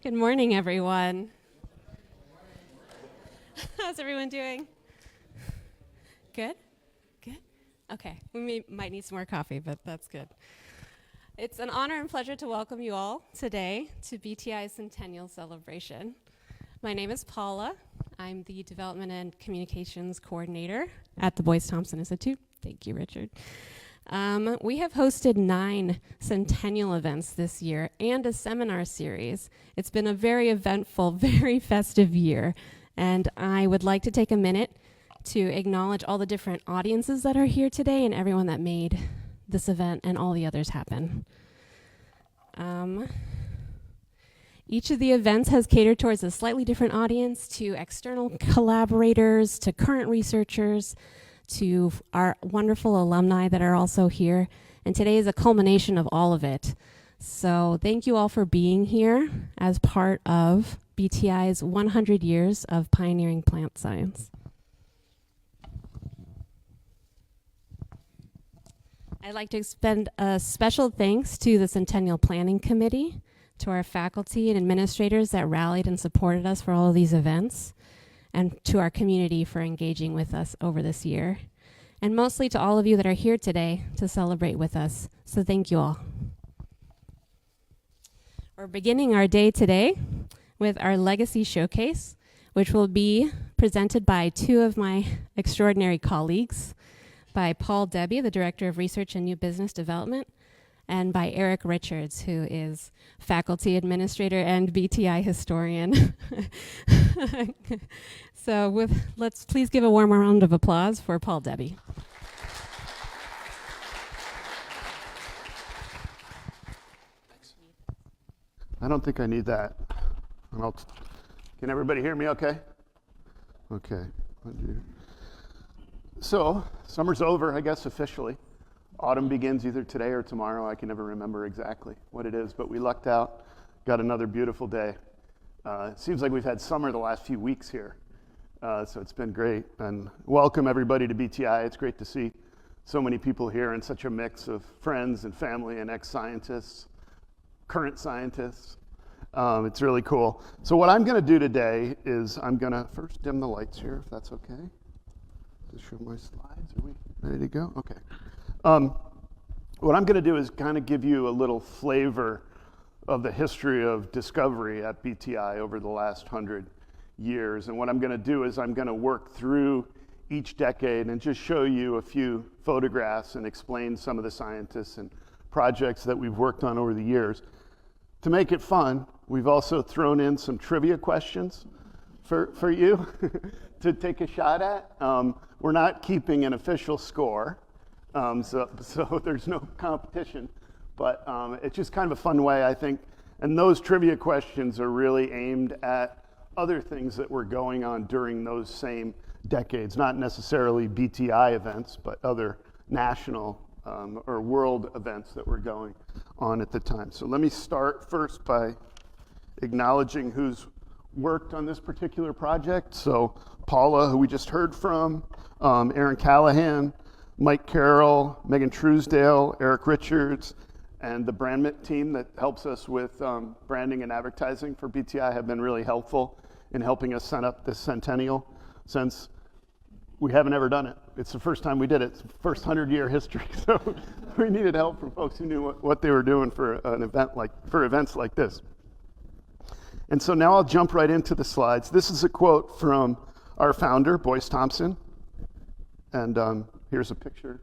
Good morning, everyone. How's everyone doing? Good? Good? Okay, might need some more coffee, but that's good. It's an honor and pleasure to welcome you all today to BTI's Centennial celebration. My name is Paula. I'm the Development and Communications Coordinator at the Boyce-Thompson Institute. Thank you, Richard. We have hosted 9 Centennial events this year and a seminar series. It's been a very eventful, very festive year, and I would like to take a minute to acknowledge all the different audiences that are here today and everyone that made this event and all the others happen. Each of the events has catered towards a slightly different audience, to external collaborators, to current researchers, to our wonderful alumni that are also here. And today is a culmination of all of it. So thank you all for being here as part of BTI's 100 years of pioneering plant science. I'd like to extend a special thanks to the Centennial Planning Committee, to our faculty and administrators that rallied and supported us for all of these events, and to our community for engaging with us over this year, and mostly to all of you that are here today to celebrate with us. So thank you all. We're beginning our day today with our Legacy Showcase, which will be presented by 2 of my extraordinary colleagues, by Paul Debbie, the Director of Research and New Business Development, and by Eric Richards, who is faculty administrator and BTI historian. So let's please give a warm round of applause for Paul Debbie. I don't think I need that. Can everybody hear me okay? Okay. So, summer's over, I guess, officially. Autumn begins either today or tomorrow. I can never remember exactly what it is, but we lucked out, got another beautiful day. It seems like we've had summer the last few weeks here, so it's been great. And welcome everybody to BTI. It's great to see so many people here and such a mix of friends and family and ex-scientists, current scientists. It's really cool. So what I'm gonna do today is I'm gonna first dim the lights here, if that's okay. Just show my slides. Are we ready to go? Okay. What I'm going to do is kind of give you a little flavor of the history of discovery at BTI over the last 100 years. And what I'm going to do is I'm going to work through each decade and just show you a few photographs and explain some of the scientists and projects that we've worked on over the years. To make it fun, we've also thrown in some trivia questions for you to take a shot at. We're not keeping an official score. So there's no competition, but it's just kind of a fun way, I think. And those trivia questions are really aimed at other things that were going on during those same decades, not necessarily BTI events, but other national or world events that were going on at the time. So let me start first by acknowledging who's worked on this particular project. So Paula, who we just heard from, Aaron Callahan, Mike Carroll, Megan Truesdale, Eric Richards, and the Brandmit team that helps us with branding and advertising for BTI have been really helpful in helping us set up this Centennial, since we haven't ever done it. It's the first time we did it. It's the first 100-year history, so we needed help from folks who knew what they were doing for events like this. And so now I'll jump right into the slides. This is a quote from our founder, Boyce-Thompson, and here's a picture.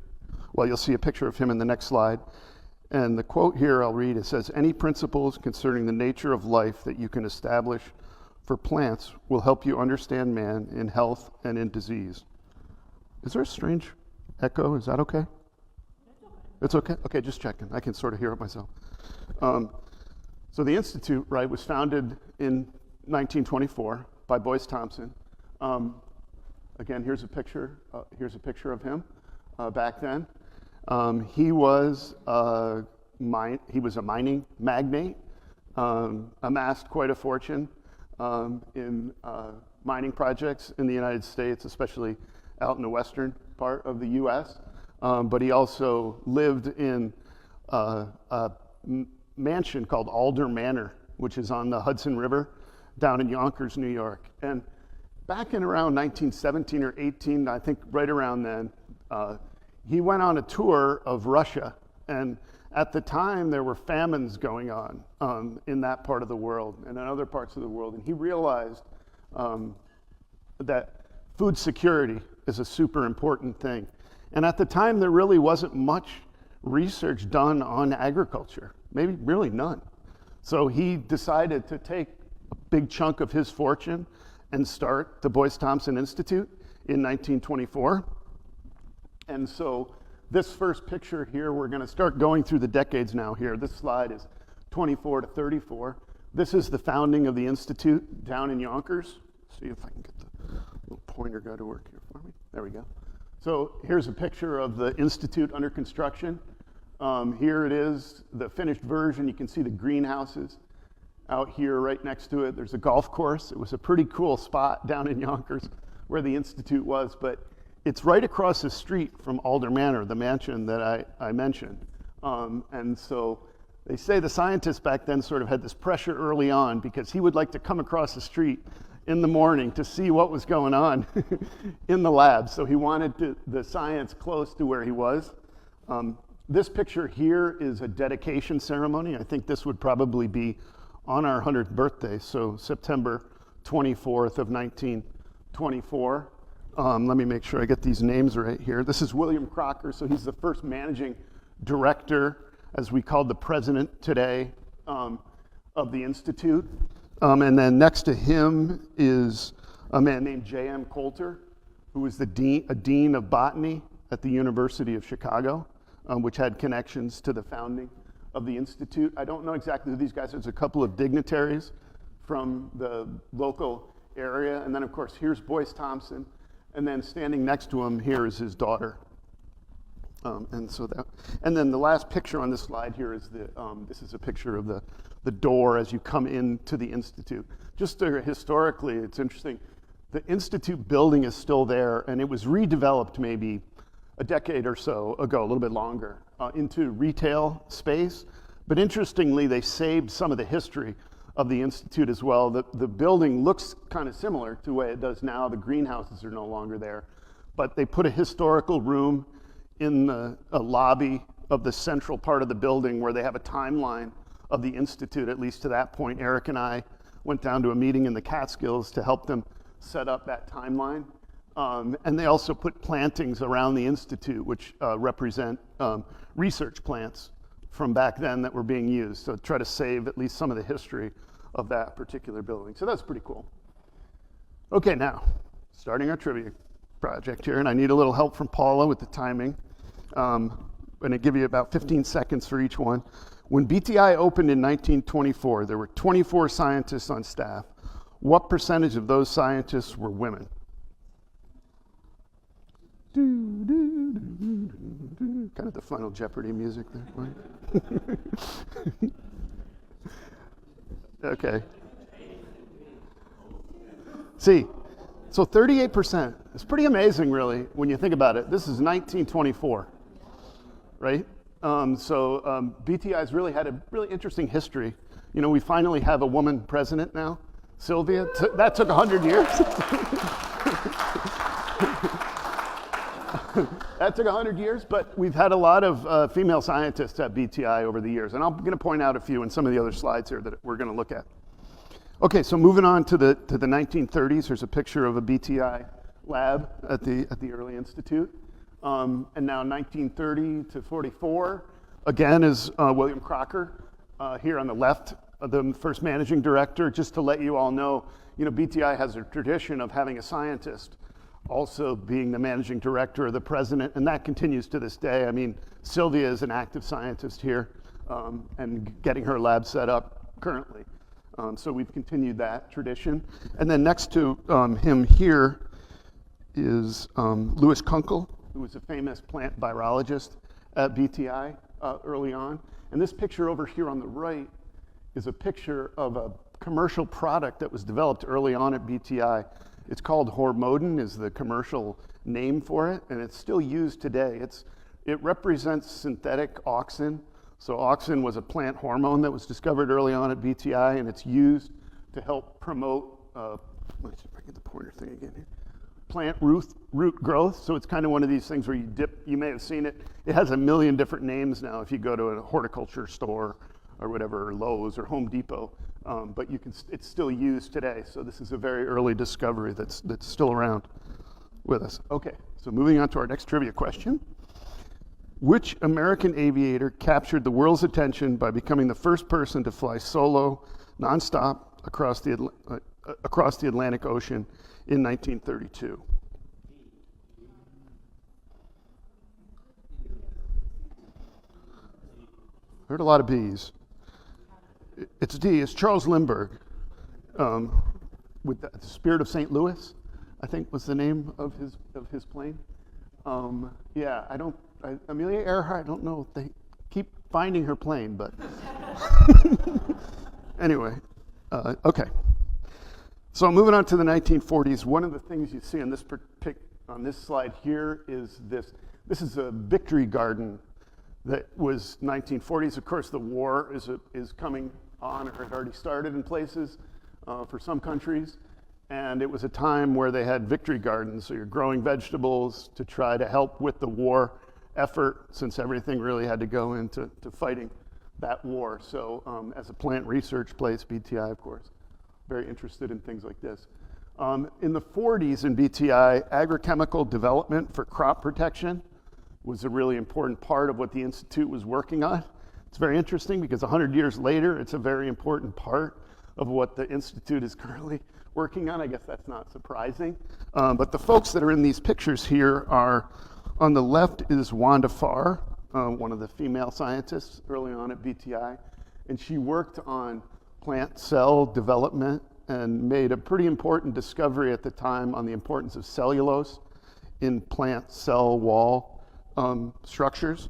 Well, you'll see a picture of him in the next slide. And the quote here I'll read, it says, "Any principles concerning the nature of life that you can establish for plants will help you understand man in health and in disease." Is there a strange echo? Is that okay? It's okay? Okay, just checking. I can sort of hear it myself. So the Institute, right, was founded in 1924 by Boyce-Thompson. Again, here's a picture of him back then. He was a mining magnate, amassed quite a fortune in mining projects in the United States, especially out in the western part of the U.S. But he also lived in a mansion called Alder Manor which is on the Hudson River down in Yonkers, New York. And back in around 1917 or 18, I think right around then, he went on a tour of Russia. And at the time, there were famines going on in that part of the world and in other parts of the world. And he realized that food security is a super important thing. And at the time, there really wasn't much research done on agriculture, maybe really none. So he decided to take a big chunk of his fortune and start the Boyce Thompson Institute in 1924. And so this first picture here, we're going to start going through the decades now here. This slide is 24 to 34. This is the founding of the Institute down in Yonkers. See if I can get the little pointer guy to work here for me. There we go. So here's a picture of the Institute under construction. Here it is, the finished version. You can see the greenhouses out here right next to it. There's a golf course. It was a pretty cool spot down in Yonkers where the Institute was, but it's right across the street from Alder Manor, the mansion that I mentioned. And so they say the scientists back then sort of had this pressure early on because he would like to come across the street in the morning to see what was going on in the lab. So he wanted the science close to where he was. This picture here is a dedication ceremony. I think this would probably be on our 100th birthday, so September 24th of 1924. Let me make sure I get these names right here. This is William Crocker, so he's the first managing director, as we called the president today, of the Institute. And then next to him is a man named J.M. Coulter, who was a dean of botany at the University of Chicago, which had connections to the founding of the Institute. I don't know exactly who these guys are. There's a couple of dignitaries from the local area. And then, of course, here's Boyce Thompson. And then standing next to him here is his daughter. And then the last picture on this slide here is this is a picture of the door as you come into the Institute. Just historically, it's interesting. The Institute building is still there, and it was redeveloped maybe a decade or so ago, a little bit longer, into retail space. But interestingly, they saved some of the history of the Institute as well. The building looks kind of similar to the way it does now. The greenhouses are no longer there. But they put a historical room in a lobby of the central part of the building where they have a timeline of the Institute, at least to that point. Eric and I went down to a meeting in the Catskills to help them set up that timeline. And they also put plantings around the Institute, which represent research plants from back then that were being used. So try to save at least some of the history of that particular building. So that's pretty cool. Okay, now, starting our trivia project here, and I need a little help from Paula with the timing. I'm going to give you about 15 seconds for each one. When BTI opened in 1924, there were 24 scientists on staff. What percentage of those scientists were women? Kind of the Final Jeopardy music there, right? Okay. See, so 38%. It's pretty amazing, really, when you think about it. This is 1924, right? BTI's really had a really interesting history. You know, we finally have a woman president now, Sylvia. That took 100 years. That took 100 years, but we've had a lot of female scientists at BTI over the years, and I'm going to point out a few in some of the other slides here that we're going to look at. Okay, so moving on to the 1930s, there's a picture of a BTI lab at the early institute, and now 1930 to 44, again is William Crocker here on the left, the first managing director. Just to let you all know, BTI has a tradition of having a scientist also being the managing director or the president, and that continues to this day. I mean, Sylvia is an active scientist here and getting her lab set up currently. So we've continued that tradition. And then next to him here is Louis Kunkel, who was a famous plant virologist at BTI early on. And this picture over here on the right is a picture of a commercial product that was developed early on at BTI. It's called Hormodin, is the commercial name for it, and it's still used today. It represents synthetic auxin So auxin was a plant hormone that was discovered early on at BTI, and it's used to help promote, let's see if I get the pointer thing again here, plant root growth. So it's kind of one of these things where you may have seen it. It has a million different names now if you go to a horticulture store or whatever, or Lowe's or Home Depot, but it's still used today. So this is a very early discovery that's still around with us. Okay, so moving on to our next trivia question. Which American aviator captured the world's attention by becoming the first person to fly solo, nonstop across the Atlantic Ocean in 1932? Heard a lot of B's. It's D. It's Charles Lindbergh, with the Spirit of St. Louis, I think was the name of his plane. Amelia Earhart, I don't know if they keep finding her plane, but anyway, okay. So moving on to the 1940s, one of the things you see on this slide here is this. This is a victory garden that was 1940s. Of course, the war is coming on, or had already started in places for some countries. And it was a time where they had victory gardens, so you're growing vegetables to try to help with the war effort, since everything really had to go into fighting that war. So as a plant research place, BTI, of course, very interested in things like this. In the 40s in BTI, agrochemical development for crop protection was a really important part of what the Institute was working on. It's very interesting because 100 years later, it's a very important part of what the Institute is currently working on. I guess that's not surprising. But the folks that are in these pictures here are, on the left is Wanda Farr, one of the female scientists early on at BTI. And she worked on plant cell development and made a pretty important discovery at the time on the importance of cellulose in plant cell wall structures.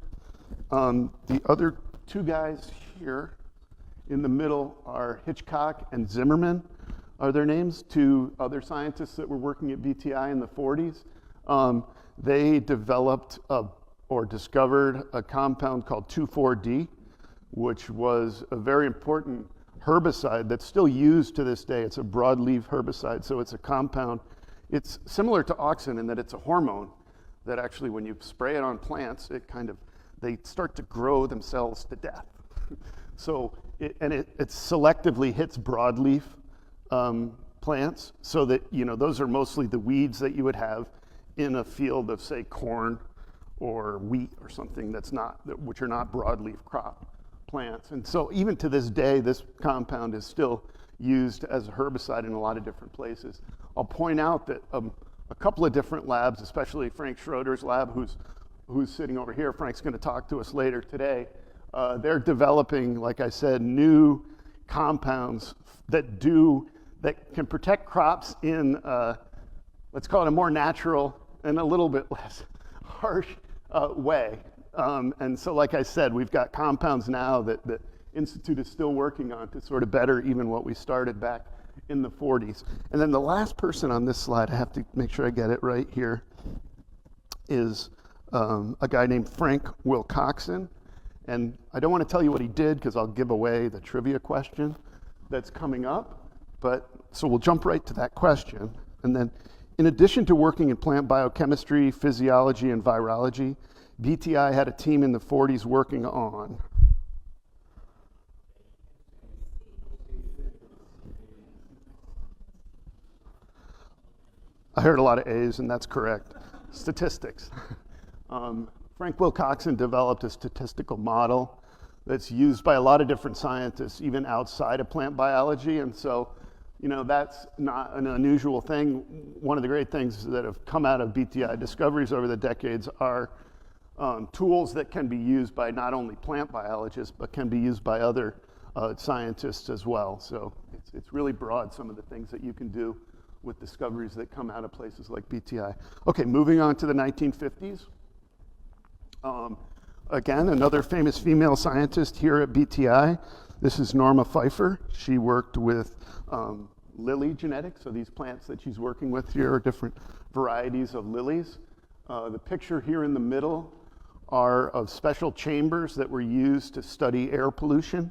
The other two guys here in the middle are Hitchcock and Zimmerman, are their names, two other scientists that were working at BTI in the 40s. They developed or discovered a compound called 2,4-D, which was a very important herbicide that's still used to this day. It's a broadleaf herbicide, so it's a compound. It's similar to auxin in that it's a hormone that actually, when you spray it on plants, they start to grow themselves to death. So it selectively hits broadleaf plants, so that those are mostly the weeds that you would have in a field of, say, corn or wheat or something which are not broadleaf crop plants. And so even to this day, this compound is still used as a herbicide in a lot of different places. I'll point out that a couple of different labs, especially Frank Schroeder's lab, who's sitting over here, Frank's going to talk to us later today, they're developing, like I said, new compounds that can protect crops in, let's call it a more natural and a little bit less harsh way. And so, like I said, we've got compounds now that the Institute is still working on to sort of better even what we started back in the 40s. And then the last person on this slide, I have to make sure I get it right here, is a guy named Frank Wilcoxon. And I don't want to tell you what he did because I'll give away the trivia question that's coming up. So we'll jump right to that question. And then, in addition to working in plant biochemistry, physiology, and virology, BTI had a team in the 40s working on. I heard a lot of A's, and that's correct. Statistics. Frank Wilcoxon developed a statistical model that's used by a lot of different scientists, even outside of plant biology. And so, that's not an unusual thing. One of the great things that have come out of BTI discoveries over the decades are tools that can be used by not only plant biologists, but can be used by other scientists as well. So it's really broad, some of the things that you can do with discoveries that come out of places like BTI. Okay, moving on to the 1950s. Again, another famous female scientist here at BTI. This is Norma Pfeiffer. She worked with lily genetics, so these plants that she's working with here are different varieties of lilies. The picture here in the middle are of special chambers that were used to study air pollution.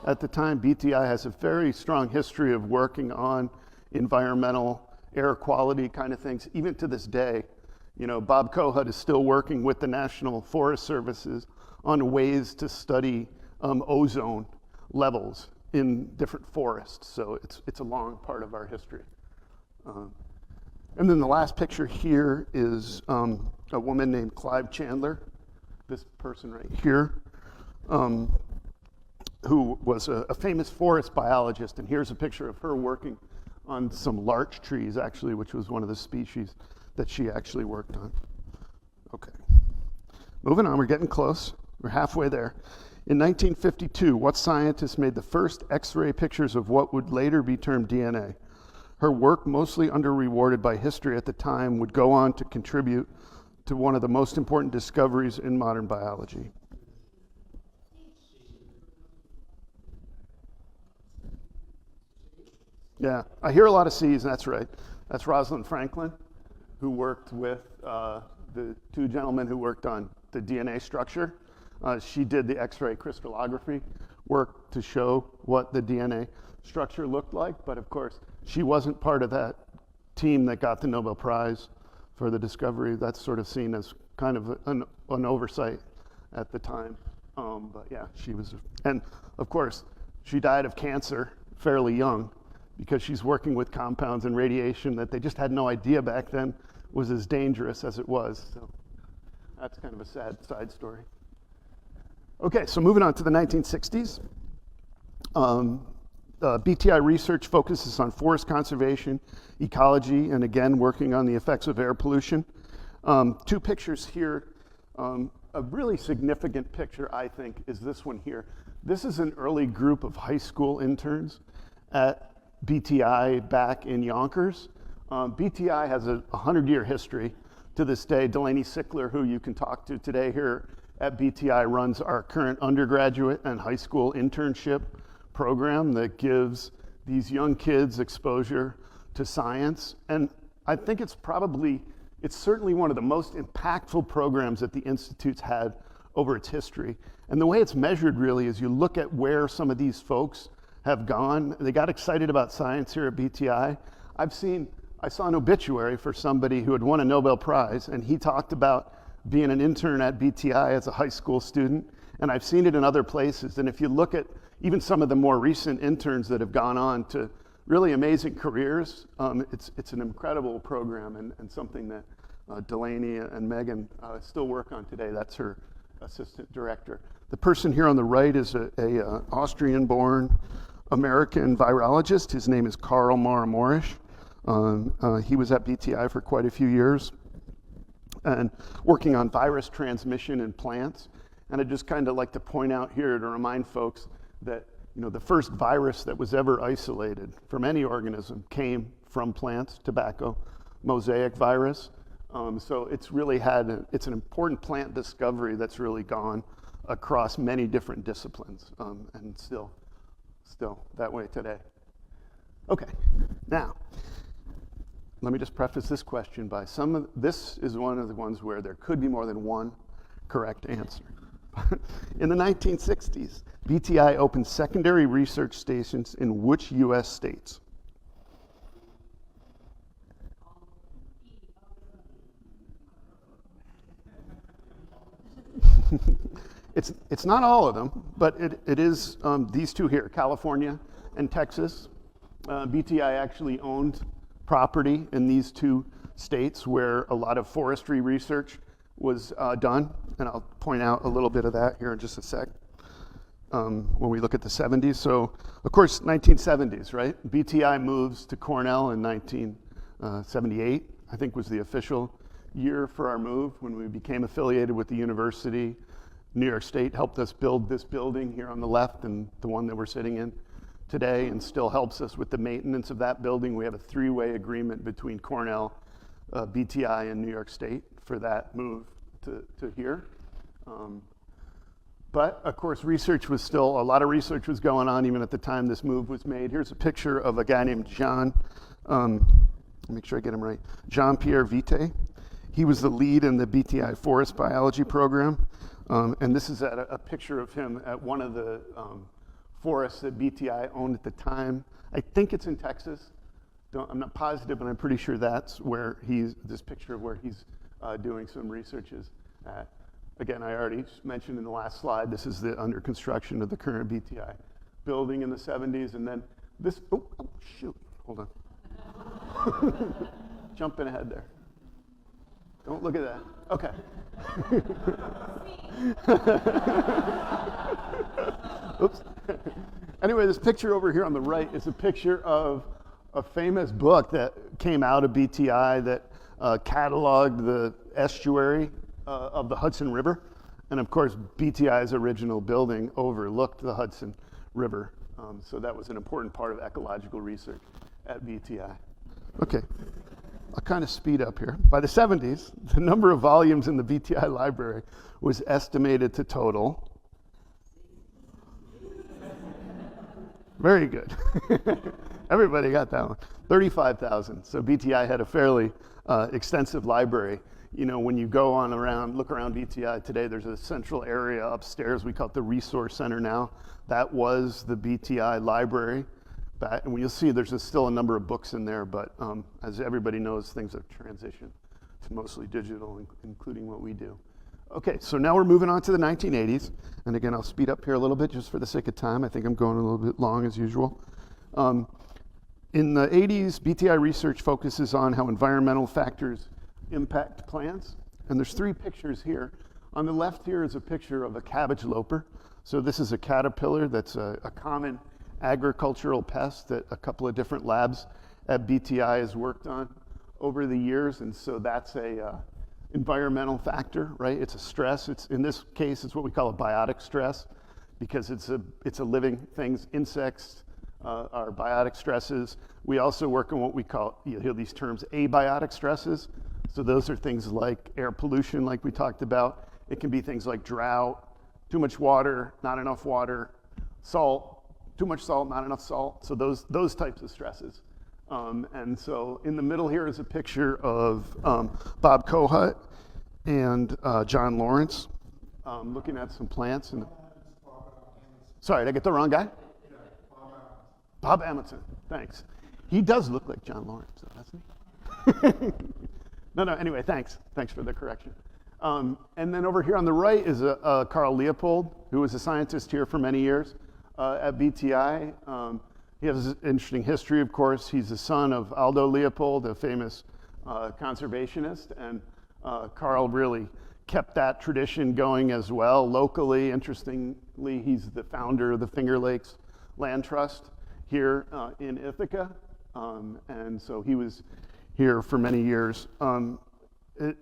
At the time, BTI has a very strong history of working on environmental air quality kind of things. Even to this day, Bob Kohut is still working with the National Forest Services on ways to study ozone levels in different forests. So it's a long part of our history. And then the last picture here is a woman named Clive Chandler, this person right here, who was a famous forest biologist. And here's a picture of her working on some larch trees, actually, which was one of the species that she actually worked on. Okay, moving on, we're getting close. We're halfway there. In 1952, what scientist made the first X-ray pictures of what would later be termed DNA? Her work, mostly under-rewarded by history at the time, would go on to contribute to one of the most important discoveries in modern biology. Yeah, I hear a lot of C's, and that's right. That's Rosalind Franklin, who worked with the two gentlemen who worked on the DNA structure. She did the X-ray crystallography work to show what the DNA structure looked like, but of course, she wasn't part of that team that got the Nobel Prize for the discovery. That's sort of seen as kind of an oversight at the time. But yeah, she was, and of course, she died of cancer fairly young because she's working with compounds and radiation that they just had no idea back then was as dangerous as it was. So that's kind of a sad side story. Okay, so moving on to the 1960s. BTI research focuses on forest conservation, ecology, and again, working on the effects of air pollution. Two pictures here. A really significant picture, I think, is this one here. This is an early group of high school interns at BTI back in Yonkers. BTI has a 100-year history to this day. Delaney Sickler, who you can talk to today here at BTI, runs our current undergraduate and high school internship program that gives these young kids exposure to science. And I think it's certainly one of the most impactful programs that the Institute's had over its history. And the way it's measured really is you look at where some of these folks have gone. They got excited about science here at BTI. I saw an obituary for somebody who had won a Nobel Prize, and he talked about being an intern at BTI as a high school student. And I've seen it in other places. And if you look at even some of the more recent interns that have gone on to really amazing careers, it's an incredible program and something that Delaney and Megan still work on today. That's her assistant director. The person here on the right is a Austrian-born American virologist. His name is Karl Mara-Morisch. He was at BTI for quite a few years and working on virus transmission in plants. And I'd just kind of like to point out here to remind folks that the first virus that was ever isolated from any organism came from plants, tobacco mosaic virus. So it's really it's an important plant discovery that's really gone across many different disciplines, and still that way today. Okay, now, let me just preface this question by this is one of the ones where there could be more than one correct answer. In the 1960s, BTI opened secondary research stations in which U.S. states? It's not all of them, but it is these two here, California and Texas. BTI actually owned property in these two states where a lot of forestry research was done, and I'll point out a little bit of that here in just a sec when we look at the 70s. So, of course, 1970s, right? BTI moves to Cornell in 1978, I think was the official year for our move when we became affiliated with the university. New York State helped us build this building here on the left and the one that we're sitting in today, and still helps us with the maintenance of that building. We have a three-way agreement between Cornell, BTI, and New York State for that move to here. But of course, a lot of research was going on even at the time this move was made. Here's a picture of a guy named make sure I get him right, Jean-Pierre Vité. He was the lead in the BTI forest biology program. And this is a picture of him at one of the forests that BTI owned at the time. I think it's in Texas. I'm not positive, but I'm pretty sure that's where this picture of where he's doing some researches at. Again, I already mentioned in the last slide, this is the under construction of the current BTI building in the 70s. And then this, oh shoot, hold on. Jumping ahead there. Don't look at that. Okay. Oops. Anyway, this picture over here on the right is a picture of a famous book that came out of BTI that cataloged the estuary of the Hudson River. And of course, BTI's original building overlooked the Hudson River. So that was an important part of ecological research at BTI. Okay, I'll kind of speed up here. By the 70s, the number of volumes in the BTI library was estimated to total. Very good. Everybody got that one. 35,000. So BTI had a fairly extensive library. You know, when you go on around, look around BTI today, there's a central area upstairs. We call it the Resource Center now. That was the BTI library. And you'll see there's still a number of books in there, but as everybody knows, things have transitioned to mostly digital, including what we do. Okay, so now we're moving on to the 1980s. And again, I'll speed up here a little bit just for the sake of time. I think I'm going a little bit long as usual. In the 80s, BTI research focuses on how environmental factors impact plants. And there's three pictures here. On the left here is a picture of a cabbage loper. So this is a caterpillar that's a common agricultural pest that a couple of different labs at BTI has worked on over the years. And so that's a environmental factor, right? It's a stress. In this case, it's what we call a biotic stress because it's a living thing. Insects are biotic stresses. We also work on what we call, you hear these terms, abiotic stresses. So those are things like air pollution, like we talked about. It can be things like drought, too much water, not enough water, salt, too much salt, not enough salt. So those types of stresses. And so in the middle here is a picture of Bob Kohut and John Lawrence looking at some plants. Sorry, did I get the wrong guy? Bob Amundsen, thanks. He does look like John Lawrence, doesn't he? No, anyway, thanks. Thanks for the correction. And then over here on the right is Carl Leopold, who was a scientist here for many years at BTI. He has an interesting history, of course. He's the son of Aldo Leopold, a famous conservationist, and Carl really kept that tradition going as well. Locally, interestingly, he's the founder of the Finger Lakes Land Trust here in Ithaca, and so he was here for many years.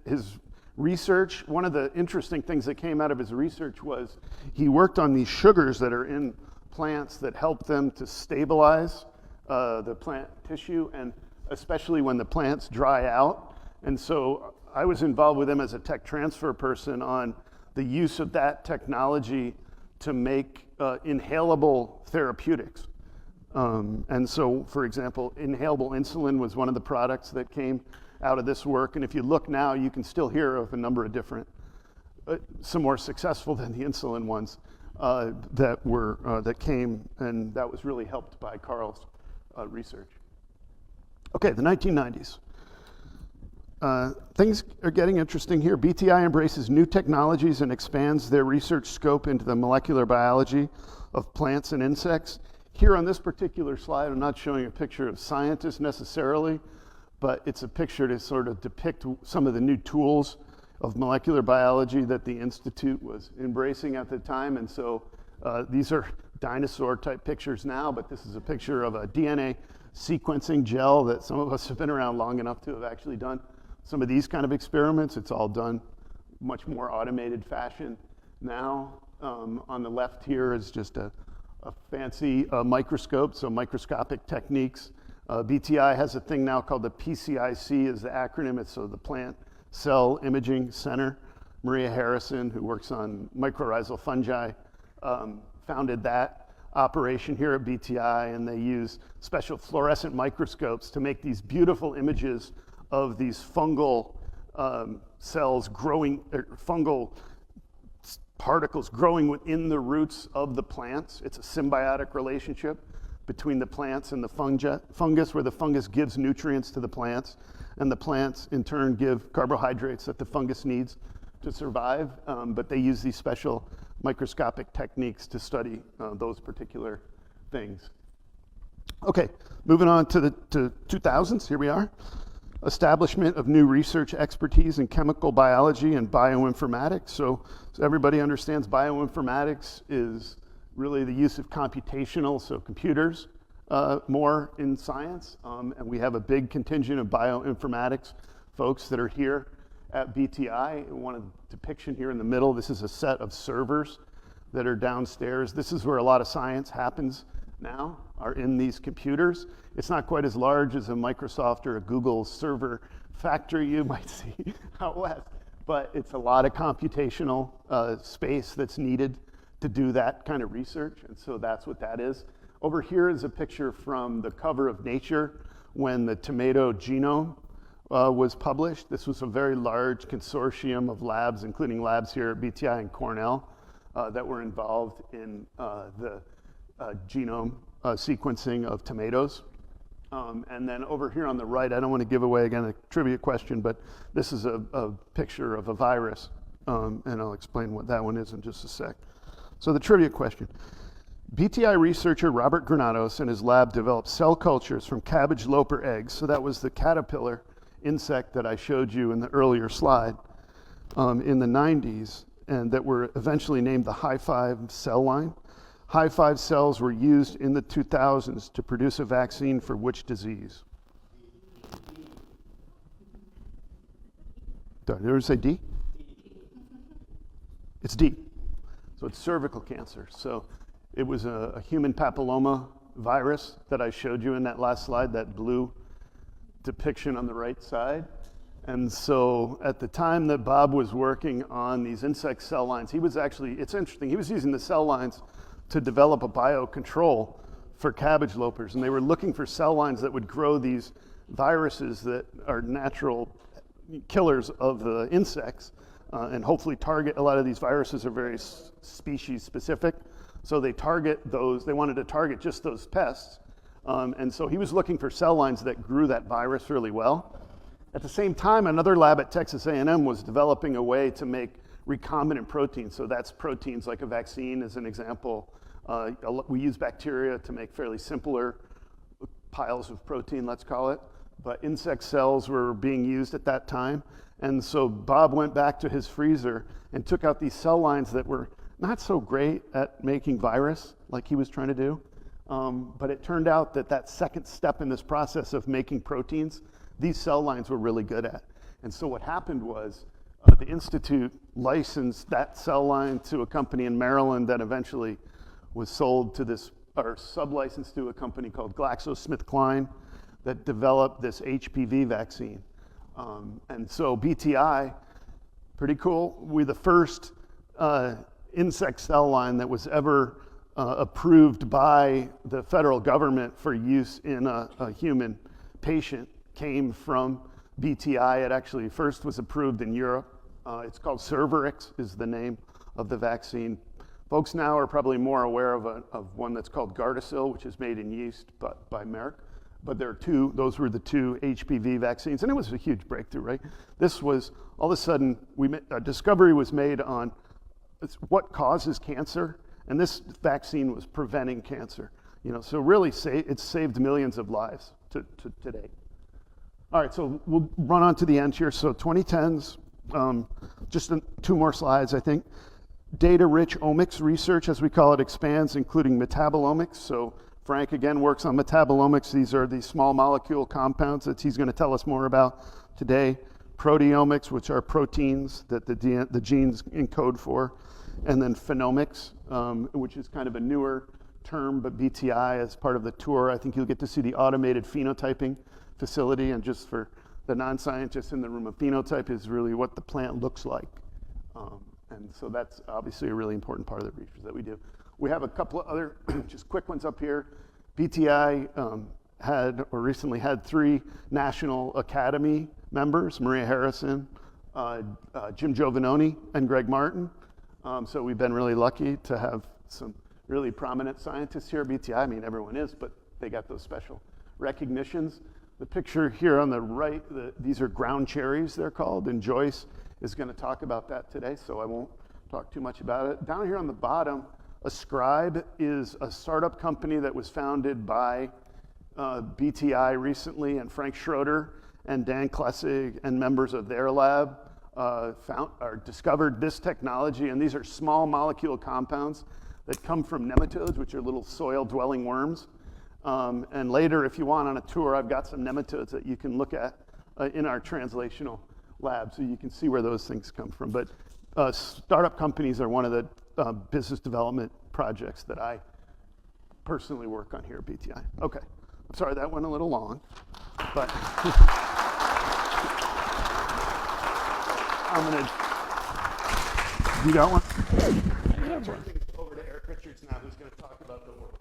His research, one of the interesting things that came out of his research was he worked on these sugars that are in plants that help them to stabilize the plant tissue, and especially when the plants dry out. And so I was involved with him as a tech transfer person on the use of that technology to make inhalable therapeutics. And so, for example, inhalable insulin was one of the products that came out of this work. And if you look now, you can still hear of a number of different, some more successful than the insulin ones that came, and that was really helped by Carl's research. Okay, the 1990s. Things are getting interesting here. BTI embraces new technologies and expands their research scope into the molecular biology of plants and insects. Here on this particular slide, I'm not showing a picture of scientists necessarily, but it's a picture to sort of depict some of the new tools of molecular biology that the Institute was embracing at the time. And so these are dinosaur type pictures now, but this is a picture of a DNA sequencing gel that some of us have been around long enough to have actually done some of these kind of experiments. It's all done much more automated fashion now. On the left here is just a fancy microscope, so microscopic techniques. BTI has a thing now called the PCIC is the acronym. It's so the Plant Cell Imaging Center. Maria Harrison, who works on mycorrhizal fungi, founded that operation here at BTI, and they use special fluorescent microscopes to make these beautiful images of these fungal cells growing, or fungal particles growing within the roots of the plants. It's a symbiotic relationship between the plants and the fungus, where the fungus gives nutrients to the plants, and the plants in turn give carbohydrates that the fungus needs to survive. But they use these special microscopic techniques to study those particular things. Okay, moving on to the 2000s, here we are. Establishment of new research expertise in chemical biology and bioinformatics. So everybody understands bioinformatics is really the use of computational, so computers, more in science. And we have a big contingent of bioinformatics folks that are here at BTI. One depiction here in the middle, this is a set of servers that are downstairs. This is where a lot of science happens now, are in these computers. It's not quite as large as a Microsoft or a Google server factory you might see out west, but it's a lot of computational space that's needed to do that kind of research, and so that's what that is. Over here is a picture from the cover of Nature when the tomato genome was published. This was a very large consortium of labs, including labs here at BTI and Cornell, that were involved in the genome sequencing of tomatoes. And then over here on the right, I don't want to give away, again, a trivia question, but this is a picture of a virus, and I'll explain what that one is in just a sec. So the trivia question. BTI researcher Robert Granados and his lab developed cell cultures from cabbage loper eggs, so that was the caterpillar insect that I showed you in the earlier slide, in the 90s, and that were eventually named the high five cell line. High five cells were used in the 2000s to produce a vaccine for which disease? Did you ever say D? It's D. So it's cervical cancer. So it was a human papilloma virus that I showed you in that last slide, that blue depiction on the right side. And so at the time that Bob was working on these insect cell lines, he was actually, it's interesting, he was using the cell lines to develop a biocontrol for cabbage lopers. And they were looking for cell lines that would grow these viruses that are natural killers of the insects, and hopefully target, a lot of these viruses are very species specific. So they target those, they wanted to target just those pests. And so he was looking for cell lines that grew that virus really well. At the same time, another lab at Texas A&M was developing a way to make recombinant proteins. So that's proteins like a vaccine as an example. We use bacteria to make fairly simpler piles of protein, let's call it. But insect cells were being used at that time. And so Bob went back to his freezer and took out these cell lines that were not so great at making virus like he was trying to do. But it turned out that that second step in this process of making proteins, these cell lines were really good at. And so what happened was the Institute licensed that cell line to a company in Maryland that eventually was sold to this, or sub-licensed to a company called GlaxoSmithKline that developed this HPV vaccine. And so BTI, pretty cool, we're the first insect cell line that was ever approved by the federal government for use in a human patient, came from BTI. It actually first was approved in Europe. It's called Cervarix is the name of the vaccine. Folks now are probably more aware of one that's called Gardasil, which is made in yeast but by Merck. But there are two, those were the two HPV vaccines, and it was a huge breakthrough, right? This was, all of a sudden, a discovery was made on what causes cancer, and this vaccine was preventing cancer. You know, so really it's saved millions of lives to date. All right, so we'll run on to the end here. So 2010s, just two more slides, I think. Data-rich omics research, as we call it, expands, including metabolomics. So Frank, again, works on metabolomics. These are the small molecule compounds that he's going to tell us more about today. Proteomics, which are proteins that the genes encode for. And then phenomics, which is kind of a newer term, but BTI, as part of the tour, I think you'll get to see the automated phenotyping facility. And just for the non-scientists in the room, a phenotype is really what the plant looks like. And so that's obviously a really important part of the research that we do. We have a couple of other just quick ones up here. BTI recently had 3 National Academy members, Maria Harrison, Jim Giovannoni and Greg Martin. So we've been really lucky to have some really prominent scientists here at BTI. I mean, everyone is, but they got those special recognitions. The picture here on the right, these are ground cherries, they're called, and Joyce is going to talk about that today, so I won't talk too much about it. Down here on the bottom, Ascribe is a startup company that was founded by BTI recently, and Frank Schroeder and Dan Klessig and members of their lab discovered this technology, and these are small molecule compounds that come from nematodes, which are little soil-dwelling worms. And later, if you want on a tour, I've got some nematodes that you can look at in our translational lab, so you can see where those things come from. But startup companies are one of the business development projects that I personally work on here at BTI. Okay, I'm sorry that went a little long, but I'm gonna. You got one? I'm gonna turn things over to Eric Richards now, who's going to talk about the work.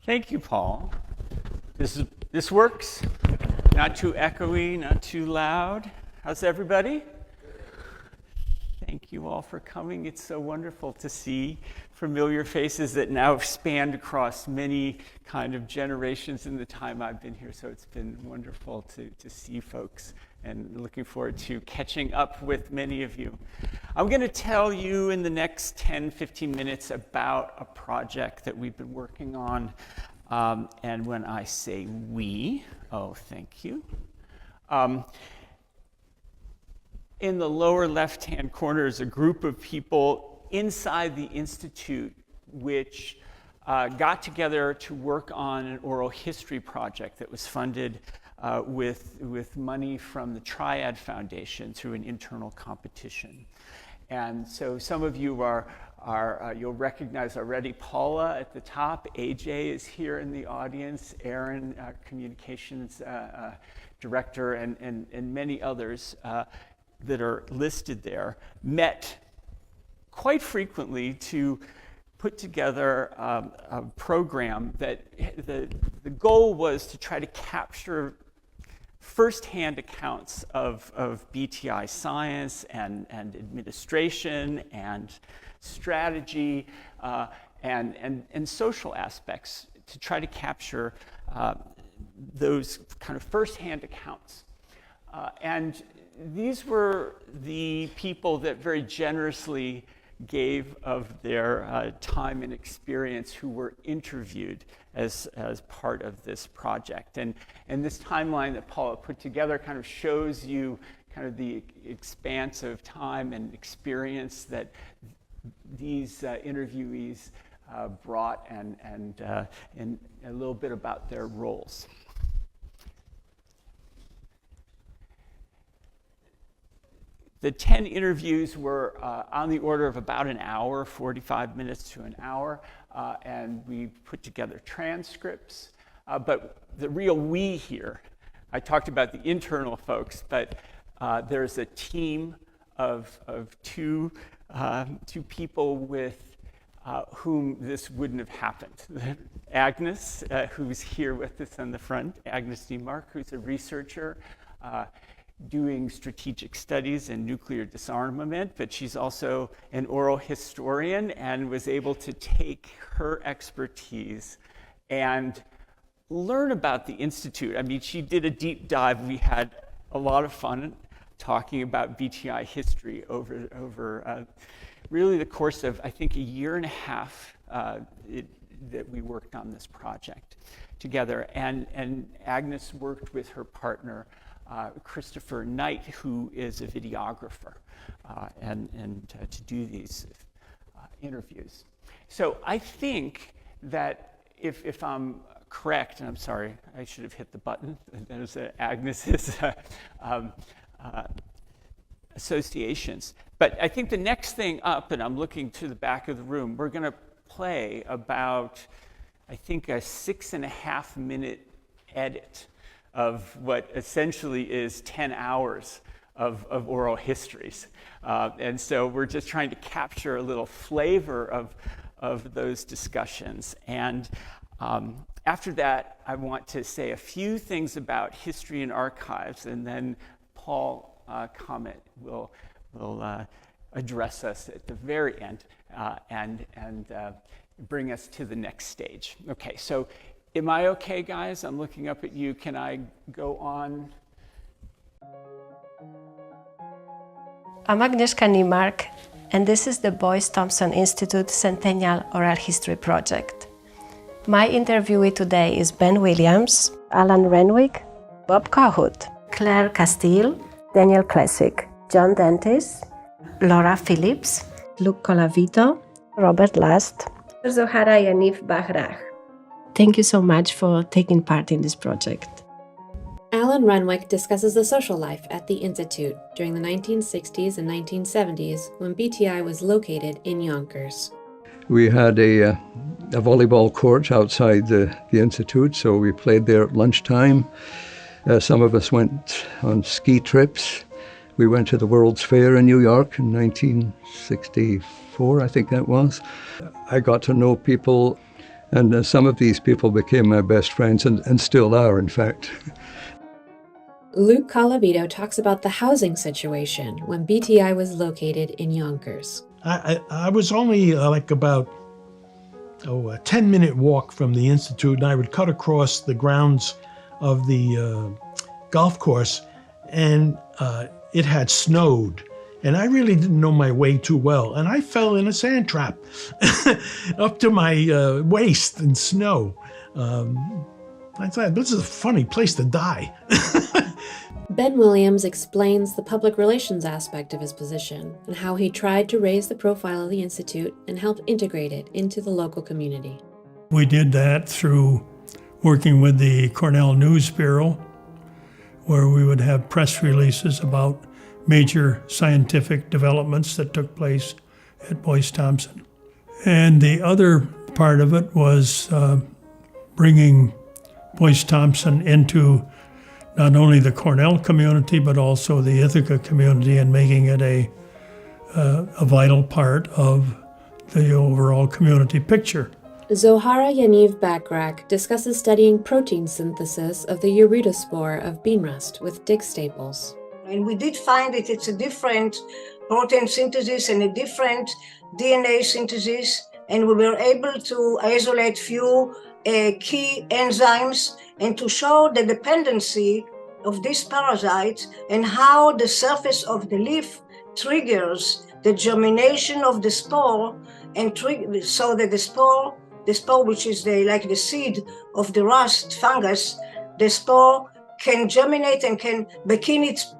Thank you, Paul. This works. Not too echoey, not too loud. How's everybody? Thank you all for coming. It's so wonderful to see familiar faces that now have spanned across many kind of generations in the time I've been here. So it's been wonderful to see folks, and looking forward to catching up with many of you. I'm going to tell you in the next 10, 15 minutes about a project that we've been working on. And when I say we, oh, thank you. In the lower left-hand corner is a group of people inside the Institute which got together to work on an oral history project that was funded with money from the Triad Foundation through an internal competition. And so some of you you'll recognize already Paula at the top. AJ is here in the audience, Aaron, communications director, and many others that are listed there, met quite frequently to put together a program that the goal was to try to capture firsthand accounts of BTI science and administration and strategy and social aspects, to try to capture those kind of firsthand accounts. And these were the people that very generously gave of their time and experience who were interviewed as part of this project. And this timeline that Paula put together kind of shows you kind of the expanse of time and experience that these interviewees brought, and a little bit about their roles. The 10 interviews were on the order of about an hour, 45 minutes to an hour, and we put together transcripts. But the real we here, I talked about the internal folks, but there's a team of two people with whom this wouldn't have happened. Agnes, who's here with us on the front, Agnes Niemark, who's a researcher doing strategic studies in nuclear disarmament, but she's also an oral historian and was able to take her expertise and learn about the Institute. I mean, she did a deep dive. We had a lot of fun talking about BTI history over really the course of, I think, a year and a half that we worked on this project together. And Agnes worked with her partner, Christopher Knight, who is a videographer, to do these interviews. So I think that if I'm correct, and I'm sorry, I should have hit the button. There's Agnes's associations. But I think the next thing up, and I'm looking to the back of the room, we're going to play about, I think, a 6.5-minute edit of what essentially is 10 hours of oral histories. And so we're just trying to capture a little flavor of those discussions. And after that, I want to say a few things about history and archives, and then Paul Comet will address us at the very end and bring us to the next stage. Okay, so am I okay, guys? I'm looking up at you. Can I go on? I'm Agnieszka Niemark, and this is the Boyce Thompson Institute Centennial Oral History Project. My interviewee today is Ben Williams, Alan Renwick, Bob Kohut, Claire Castile, Daniel Klesik, John Dentis, Laura Phillips, Luke Colavito, Robert Last, Zohara Yaniv Bahrach. Thank you so much for taking part in this project. Alan Renwick discusses the social life at the Institute during the 1960s and 1970s when BTI was located in Yonkers. We had a volleyball court outside the Institute, so we played there at lunchtime. Some of us went on ski trips. We went to the World's Fair in New York in 1964, I think that was. I got to know people, and some of these people became my best friends, and still are, in fact. Luke Colavito talks about the housing situation when BTI was located in Yonkers. I was only like about a 10-minute walk from the Institute, and I would cut across the grounds of the golf course, and it had snowed. And I really didn't know my way too well, and I fell in a sand trap up to my waist in snow. I thought, this is a funny place to die. Ben Williams explains the public relations aspect of his position and how he tried to raise the profile of the Institute and help integrate it into the local community. We did that through working with the Cornell News Bureau, where we would have press releases about major scientific developments that took place at Boyce Thompson. And the other part of it was bringing Boyce Thompson into not only the Cornell community, but also the Ithaca community, and making it a vital part of the overall community picture. Zohara Yaniv Bahrach discusses studying protein synthesis of the uridospore of bean rust with Dick Staples. And we did find that it's a different protein synthesis and a different DNA synthesis, and we were able to isolate few key enzymes and to show the dependency of this parasite and how the surface of the leaf triggers the germination of the spore, and so that the spore, which is like the seed of the rust fungus, the spore can germinate and can begin its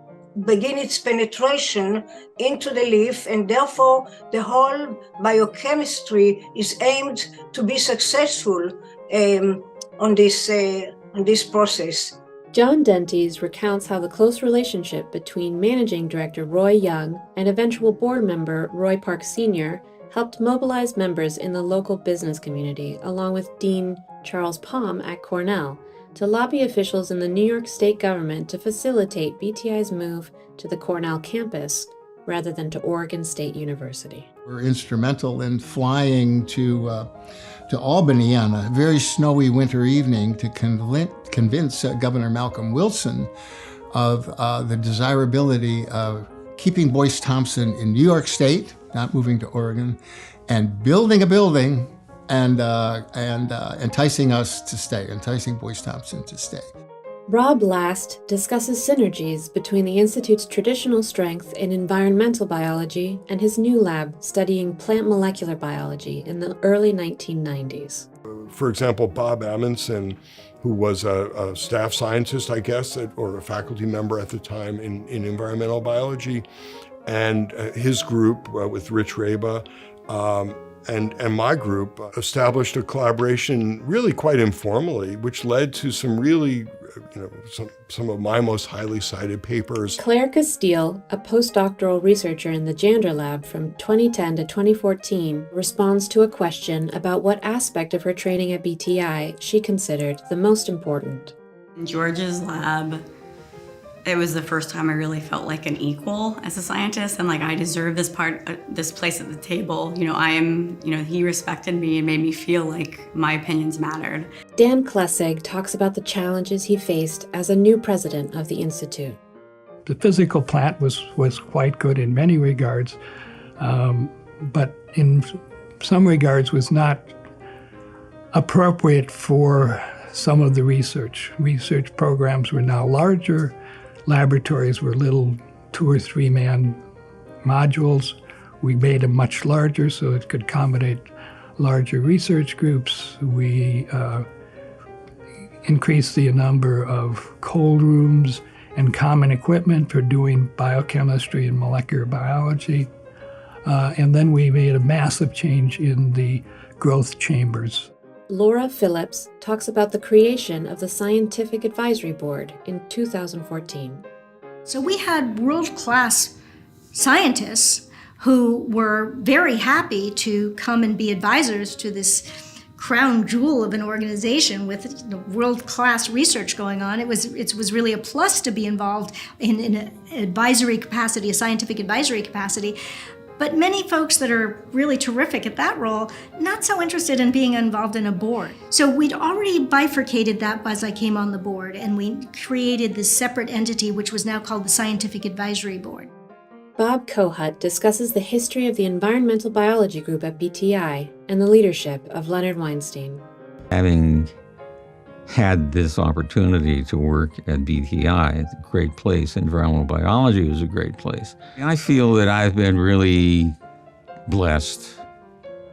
penetration into the leaf, and therefore the whole biochemistry is aimed to be successful on this process. John Dentis recounts how the close relationship between managing director Roy Young and eventual board member Roy Park Sr. helped mobilize members in the local business community, along with Dean Charles Palm at Cornell, to lobby officials in the New York State government to facilitate BTI's move to the Cornell campus rather than to Oregon State University. We're instrumental in flying to Albany on a very snowy winter evening to convince Governor Malcolm Wilson of the desirability of keeping Boyce Thompson in New York State, not moving to Oregon, and building a building and enticing us to stay, enticing Boyce Thompson to stay. Rob Last discusses synergies between the Institute's traditional strength in environmental biology and his new lab studying plant molecular biology in the early 1990s. For example, Bob Amundsen, who was a staff scientist, I guess, or a faculty member at the time in environmental biology, and his group with Rich Raba, and my group established a collaboration really quite informally, which led to some really, some of my most highly cited papers. Claire Castile, a postdoctoral researcher in the Jander Lab from 2010 to 2014, responds to a question about what aspect of her training at BTI she considered the most important. In George's lab, it was the first time I really felt like an equal as a scientist, and like I deserve this place at the table. He respected me and made me feel like my opinions mattered. Dan Klesig talks about the challenges he faced as a new president of the Institute. The physical plant was quite good in many regards, but in some regards was not appropriate for some of the research. Research programs were now larger. Laboratories were little 2 or 3 man modules. We made them much larger so it could accommodate larger research groups. We increased the number of cold rooms and common equipment for doing biochemistry and molecular biology. And then we made a massive change in the growth chambers. Laura Phillips talks about the creation of the Scientific Advisory Board in 2014. So we had world-class scientists who were very happy to come and be advisors to this crown jewel of an organization with world-class research going on. It was really a plus to be involved in an advisory capacity, a scientific advisory capacity. But many folks that are really terrific at that role, not so interested in being involved in a board. So we'd already bifurcated that as I came on the board, and we created this separate entity, which was now called the Scientific Advisory Board. Bob Kohut discusses the history of the environmental biology group at BTI and the leadership of Leonard Weinstein. Having had this opportunity to work at BTI, it's a great place. Environmental biology was a great place. And I feel that I've been really blessed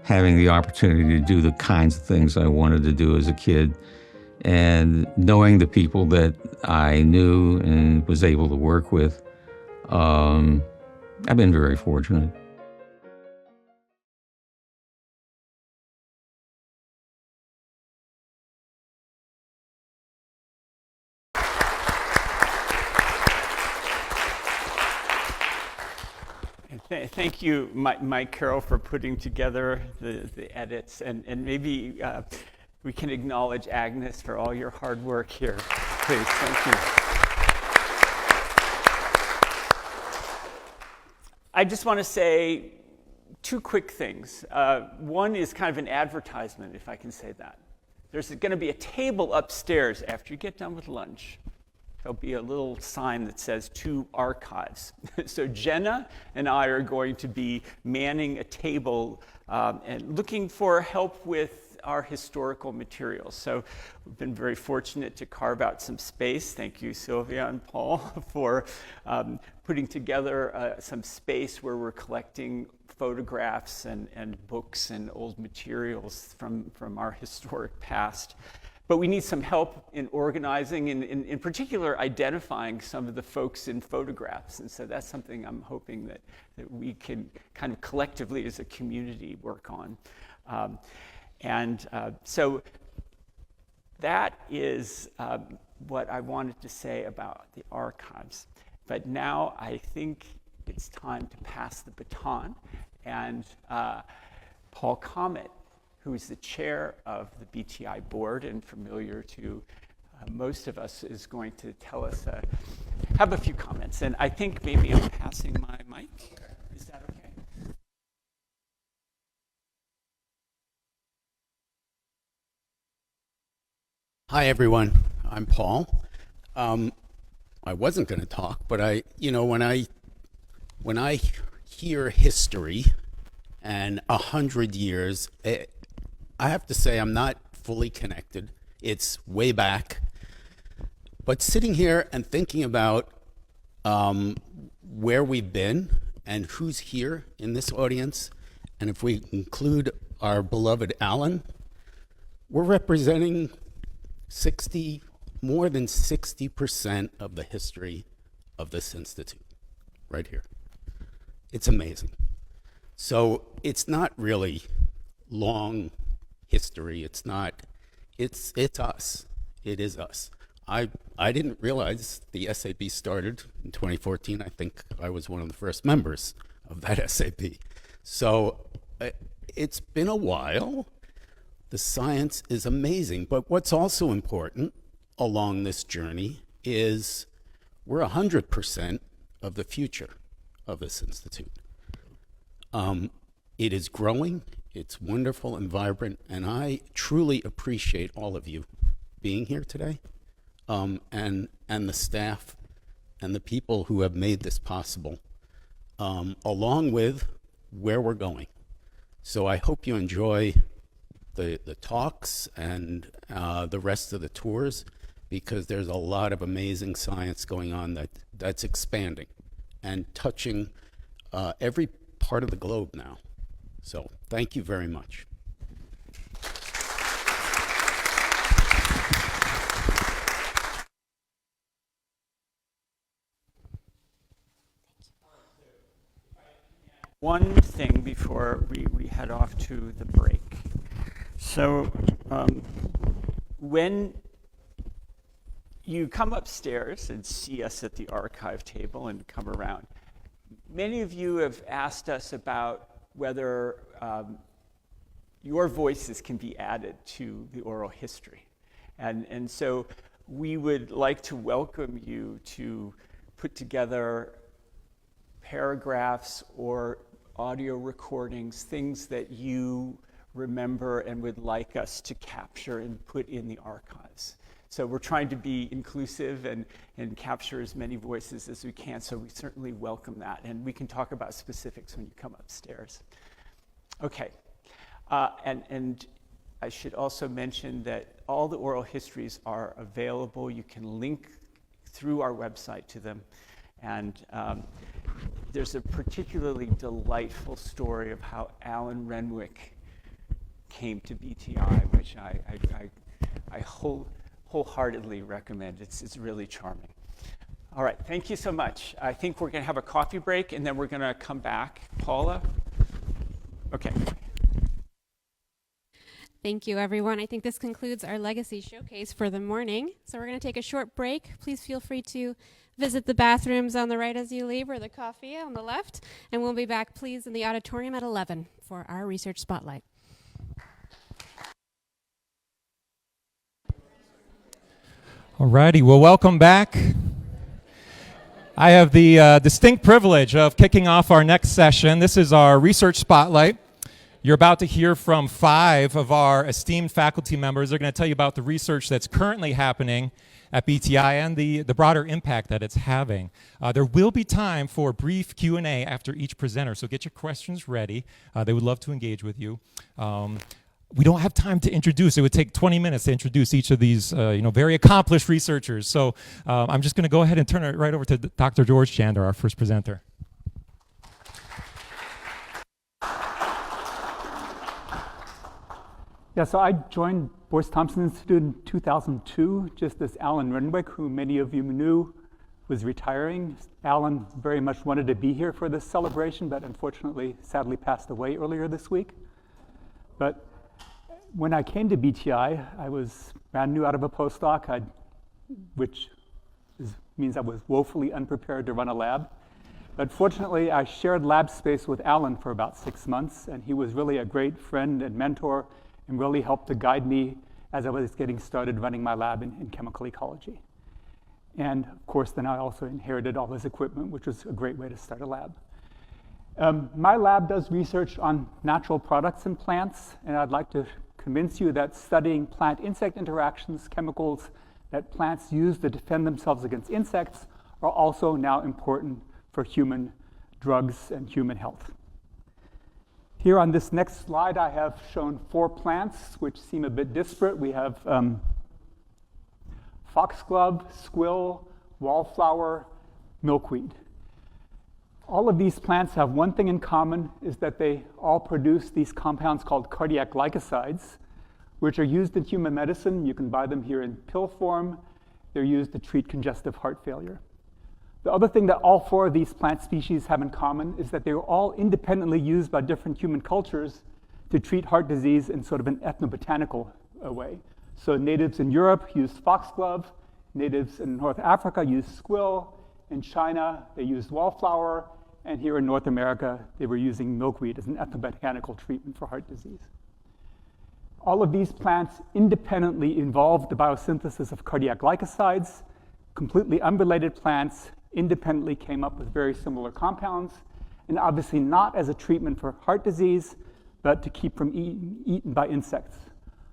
having the opportunity to do the kinds of things I wanted to do as a kid, and knowing the people that I knew and was able to work with. I've been very fortunate. Thank you, Mike Carroll, for putting together the edits, and maybe we can acknowledge Agnes for all your hard work here. Please, thank you. I just want to say 2 quick things. One is kind of an advertisement, if I can say that. There's going to be a table upstairs after you get done with lunch. There'll be a little sign that says "To Archives." So Jenna and I are going to be manning a table and looking for help with our historical materials. So we've been very fortunate to carve out some space. Thank you, Sylvia and Paul, for putting together some space where we're collecting photographs and books and old materials from our historic past. But we need some help in organizing and in particular identifying some of the folks in photographs. And so that's something I'm hoping that we can kind of collectively as a community work on. So that is what I wanted to say about the archives. But now I think it's time to pass the baton. And Paul Comet, who is the chair of the BTI board and familiar to most of us, is going to tell us, have a few comments. And I think maybe I'm passing my mic. Is that okay? Hi, everyone. I'm Paul. I wasn't going to talk, but when I hear history and 100 years, I have to say I'm not fully connected. It's way back. But sitting here and thinking about where we've been and who's here in this audience, and if we include our beloved Alan, we're representing more than 60% of the history of this institute right here. It's amazing. So it's not really long history. It's us. It is us. I didn't realize the SAB started in 2014. I think I was one of the first members of that SAB. So it's been a while. The science is amazing. But what's also important along this journey is we're 100% of the future of this institute. It is growing. It's wonderful and vibrant, and I truly appreciate all of you being here today, and the staff and the people who have made this possible, along with where we're going. So I hope you enjoy the talks and the rest of the tours, because there's a lot of amazing science going on that's expanding and touching every part of the globe now. So thank you very much. One thing before we head off to the break. So when you come upstairs and see us at the archive table and come around, many of you have asked us about whether your voices can be added to the oral history. And so we would like to welcome you to put together paragraphs or audio recordings, things that you remember and would like us to capture and put in the archives. So we're trying to be inclusive and capture as many voices as we can, so we certainly welcome that. And we can talk about specifics when you come upstairs. Okay, and I should also mention that all the oral histories are available. You can link through our website to them. And there's a particularly delightful story of how Alan Renwick came to BTI, which I wholeheartedly recommend. It's really charming. All right, thank you so much. I think we're going to have a coffee break, and then we're going to come back. Paula? Okay. Thank you, everyone. I think this concludes our Legacy Showcase for the morning. So we're going to take a short break. Please feel free to visit the bathrooms on the right as you leave, or the coffee on the left. And we'll be back, please, in the auditorium at 11 for our Research Spotlight. All righty, well, welcome back. I have the distinct privilege of kicking off our next session. This is our Research Spotlight. You're about to hear from 5 of our esteemed faculty members. They're going to tell you about the research that's currently happening at BTI and the broader impact that it's having. There will be time for a brief Q&A after each presenter, so get your questions ready. They would love to engage with you. We don't have time to introduce. It would take 20 minutes to introduce each of these very accomplished researchers. So I'm just going to go ahead and turn it right over to Dr. George Chander, our first presenter. Yeah, so I joined Boyce Thompson Institute in 2002, just as Alan Renwick, who many of you knew, was retiring. Alan very much wanted to be here for this celebration, but unfortunately, sadly passed away earlier this week. But when I came to BTI, I was brand new out of a postdoc, which means I was woefully unprepared to run a lab. But fortunately, I shared lab space with Alan for about 6 months, and he was really a great friend and mentor, and really helped to guide me as I was getting started running my lab in chemical ecology. And of course, then I also inherited all his equipment, which was a great way to start a lab. My lab does research on natural products in plants, and I'd like to convince you that studying plant-insect interactions, chemicals that plants use to defend themselves against insects, are also now important for human drugs and human health. Here on this next slide, I have shown 4 plants, which seem a bit disparate. We have foxglove, squill, wallflower, milkweed. All of these plants have one thing in common, is that they all produce these compounds called cardiac glycosides, which are used in human medicine. You can buy them here in pill form. They're used to treat congestive heart failure. The other thing that all 4 of these plant species have in common is that they were all independently used by different human cultures to treat heart disease in sort of an ethnobotanical way. So natives in Europe used foxglove, natives in North Africa used squill, in China they used wallflower, and here in North America they were using milkweed as an ethnobotanical treatment for heart disease. All of these plants independently involved the biosynthesis of cardiac glycosides. Completely unrelated plants independently came up with very similar compounds, and obviously not as a treatment for heart disease, but to keep from eaten by insects.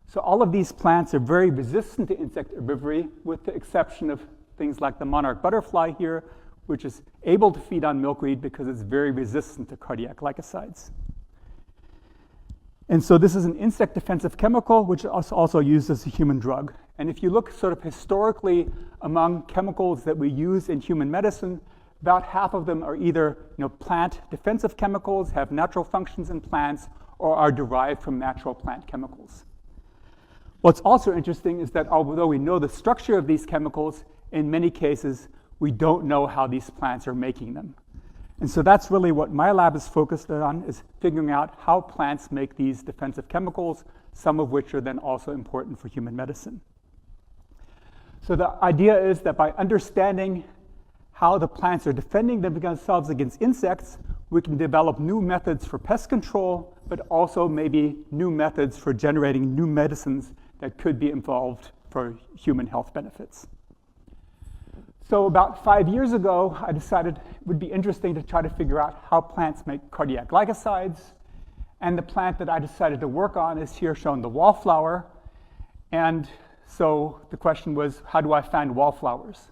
So all of these plants are very resistant to insect herbivory, with the exception of things like the monarch butterfly here, which is able to feed on milkweed because it's very resistant to cardiac glycosides. And so this is an insect defensive chemical, which is also used as a human drug. And if you look sort of historically among chemicals that we use in human medicine, about half of them are either plant defensive chemicals, have natural functions in plants, or are derived from natural plant chemicals. What's also interesting is that although we know the structure of these chemicals, in many cases, we don't know how these plants are making them. And so that's really what my lab is focused on, is figuring out how plants make these defensive chemicals, some of which are then also important for human medicine. So the idea is that by understanding how the plants are defending themselves against insects, we can develop new methods for pest control, but also maybe new methods for generating new medicines that could be involved for human health benefits. So about 5 years ago, I decided it would be interesting to try to figure out how plants make cardiac glycosides. And the plant that I decided to work on is here shown, the wallflower. And so the question was, how do I find wallflowers?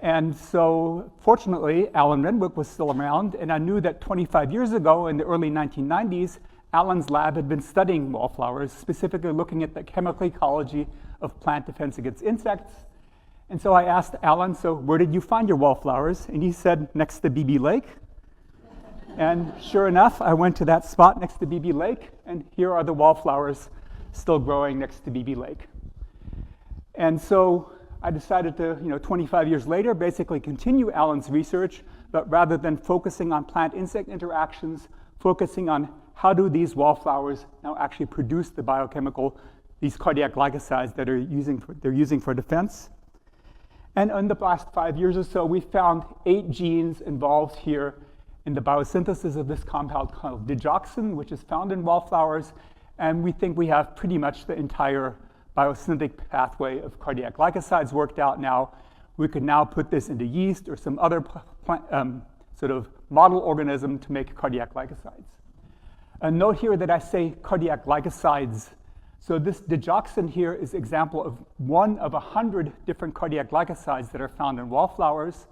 And so fortunately, Alan Renwick was still around, and I knew that 25 years ago, in the early 1990s, Alan's lab had been studying wallflowers, specifically looking at the chemical ecology of plant defense against insects. And so I asked Alan, so where did you find your wallflowers? And he said, next to BB Lake. And sure enough, I went to that spot next to BB Lake, and here are the wallflowers still growing next to BB Lake. And so I decided to, 25 years later, basically continue Alan's research, but rather than focusing on plant-insect interactions, focusing on how do these wallflowers now actually produce the biochemical, these cardiac glycosides that they're using for defense. And in the last 5 years or so, we found 8 genes involved here in the biosynthesis of this compound called digoxin, which is found in wallflowers. And we think we have pretty much the entire biosynthetic pathway of cardiac glycosides worked out now. We could now put this into yeast or some other sort of model organism to make cardiac glycosides. A note here that I say cardiac glycosides. So this digoxin here is an example of one of 100 different cardiac glycosides that are found in wallflowers.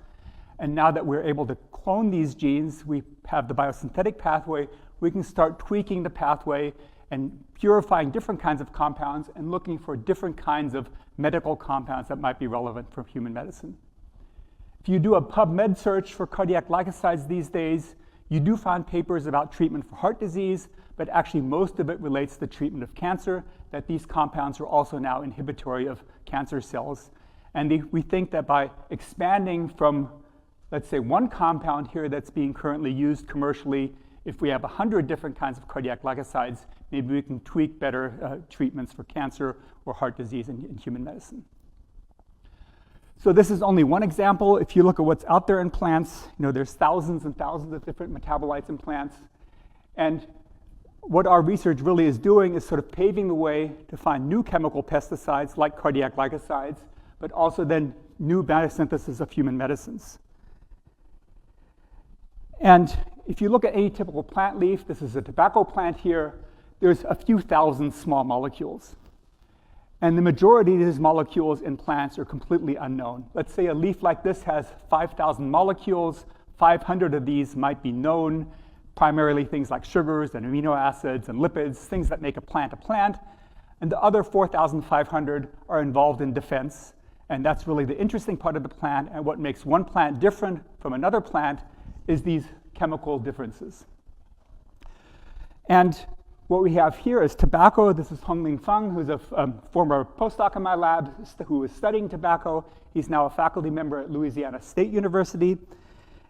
And now that we're able to clone these genes, we have the biosynthetic pathway, we can start tweaking the pathway and purifying different kinds of compounds and looking for different kinds of medical compounds that might be relevant for human medicine. If you do a PubMed search for cardiac glycosides these days, you do find papers about treatment for heart disease, but actually most of it relates to treatment of cancer, that these compounds are also now inhibitory of cancer cells. And we think that by expanding from, let's say, one compound here that's being currently used commercially, if we have 100 different kinds of cardiac glycosides, maybe we can tweak better treatments for cancer or heart disease in human medicine. So this is only one example. If you look at what's out there in plants, there's thousands and thousands of different metabolites in plants. And what our research really is doing is sort of paving the way to find new chemical pesticides like cardiac glycosides, but also then new biosynthesis of human medicines. And if you look at any typical plant leaf, this is a tobacco plant here, there's a few thousand small molecules. And the majority of these molecules in plants are completely unknown. Let's say a leaf like this has 5,000 molecules, 500 of these might be known, primarily things like sugars and amino acids and lipids, things that make a plant, and the other 4,500 are involved in defense, and that's really the interesting part of the plant, and what makes one plant different from another plant is these chemical differences. And what we have here is tobacco. This is Hongling Feng, who's a former postdoc in my lab who was studying tobacco. He's now a faculty member at Louisiana State University,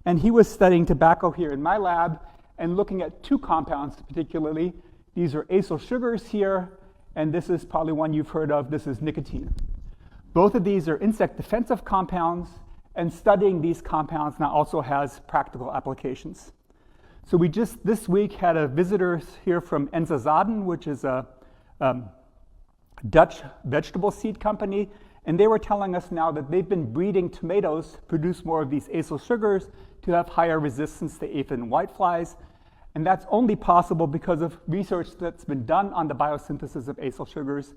and he was studying tobacco here in my lab and looking at 2 compounds particularly. These are acyl sugars here, and this is probably one you've heard of. This is nicotine. Both of these are insect defensive compounds, and studying these compounds now also has practical applications. So we just this week had a visitor here from Enzazaden, which is a Dutch vegetable seed company, and they were telling us now that they've been breeding tomatoes to produce more of these acyl sugars to have higher resistance to aphid and whiteflies. And that's only possible because of research that's been done on the biosynthesis of acyl sugars,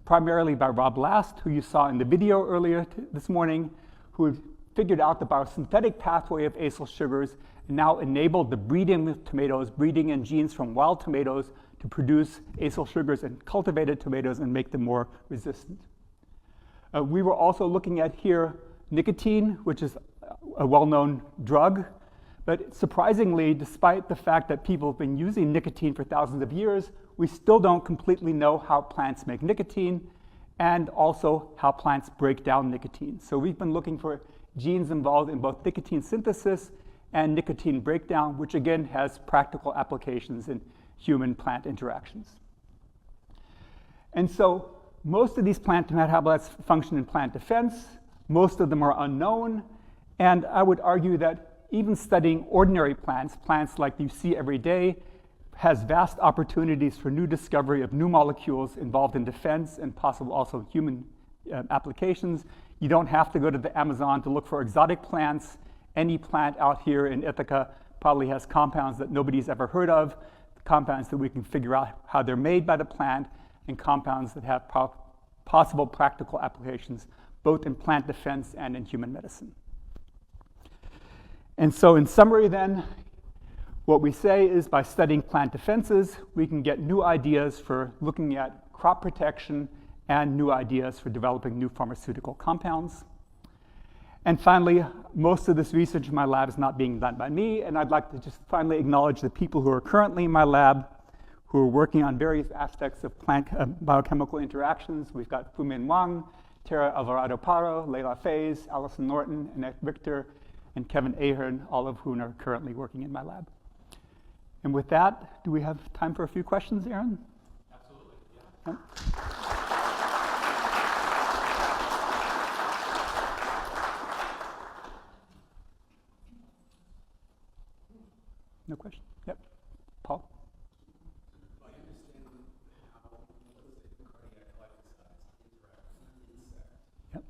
primarily by Rob Last, who you saw in the video earlier this morning, who have figured out the biosynthetic pathway of acyl sugars and now enabled the breeding of tomatoes, breeding in genes from wild tomatoes to produce acyl sugars in cultivated tomatoes and make them more resistant. We were also looking at here nicotine, which is a well-known drug. But surprisingly, despite the fact that people have been using nicotine for thousands of years, we still don't completely know how plants make nicotine and also how plants break down nicotine. So we've been looking for genes involved in both nicotine synthesis and nicotine breakdown, which again has practical applications in human-plant interactions. And so most of these plant metabolites function in plant defense. Most of them are unknown. And I would argue that even studying ordinary plants, plants like you see every day, has vast opportunities for new discovery of new molecules involved in defense and possible also human applications. You don't have to go to the Amazon to look for exotic plants. Any plant out here in Ithaca probably has compounds that nobody's ever heard of, compounds that we can figure out how they're made by the plant, and compounds that have possible practical applications, both in plant defense and in human medicine. And so in summary then, what we say is by studying plant defenses, we can get new ideas for looking at crop protection and new ideas for developing new pharmaceutical compounds. And finally, most of this research in my lab is not being done by me, and I'd like to just finally acknowledge the people who are currently in my lab who are working on various aspects of plant biochemical interactions. We've got Fumin Wang, Tara Alvarado-Paro, Leila Faze, Allison Norton, Annette Richter, and Kevin Ahern, all of whom are currently working in my lab. And with that, do we have time for a few questions, Aaron? Absolutely, yeah. No question? Yep. Paul? Yep.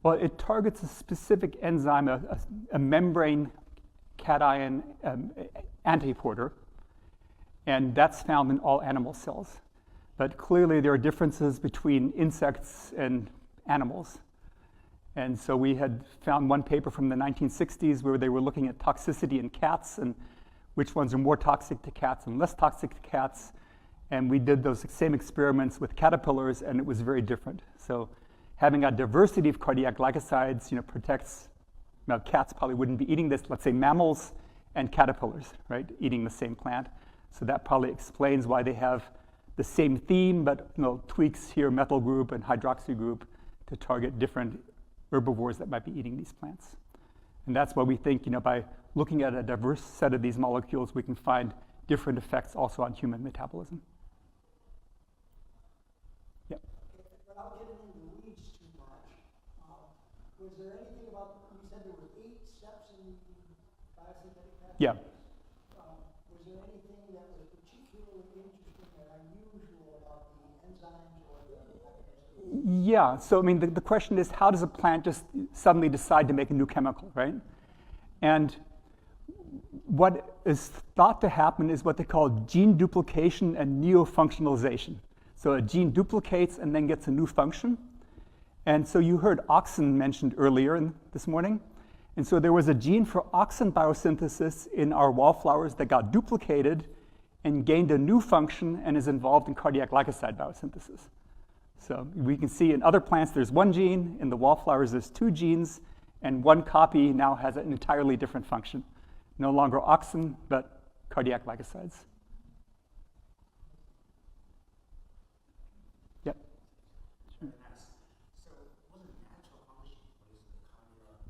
Well, it targets a specific enzyme, a membrane cation antiporter, and that's found in all animal cells. But clearly there are differences between insects and animals. And so we had found one paper from the 1960s where they were looking at toxicity in cats and which ones are more toxic to cats and less toxic to cats. And we did those same experiments with caterpillars, and it was very different. So having a diversity of cardiac glycosides, protects, cats probably wouldn't be eating this, let's say mammals and caterpillars, right, eating the same plant. So that probably explains why they have the same theme, but tweaks here, methyl group and hydroxy group, to target different herbivores that might be eating these plants. And that's why we think, by looking at a diverse set of these molecules, we can find different effects also on human metabolism. Yep. Without getting into the weeds too much, was there anything about, you said there were 8 steps in biosynthetic pathways? Yeah. Was there anything that was particularly interesting or unusual about the enzymes or the mechanisms? Yeah, so the question is, how does a plant just suddenly decide to make a new chemical, right? And what is thought to happen is what they call gene duplication and neofunctionalization. So a gene duplicates and then gets a new function. And so you heard auxin mentioned earlier this morning. And so there was a gene for auxin biosynthesis in our wallflowers that got duplicated and gained a new function and is involved in cardiac glycoside biosynthesis. So we can see in other plants there's one gene, in the wallflowers there's 2 genes, and one copy now has an entirely different function. No longer auxin, but cardiac glycosides. Yep. Sure. So what are the natural functions of the cardiac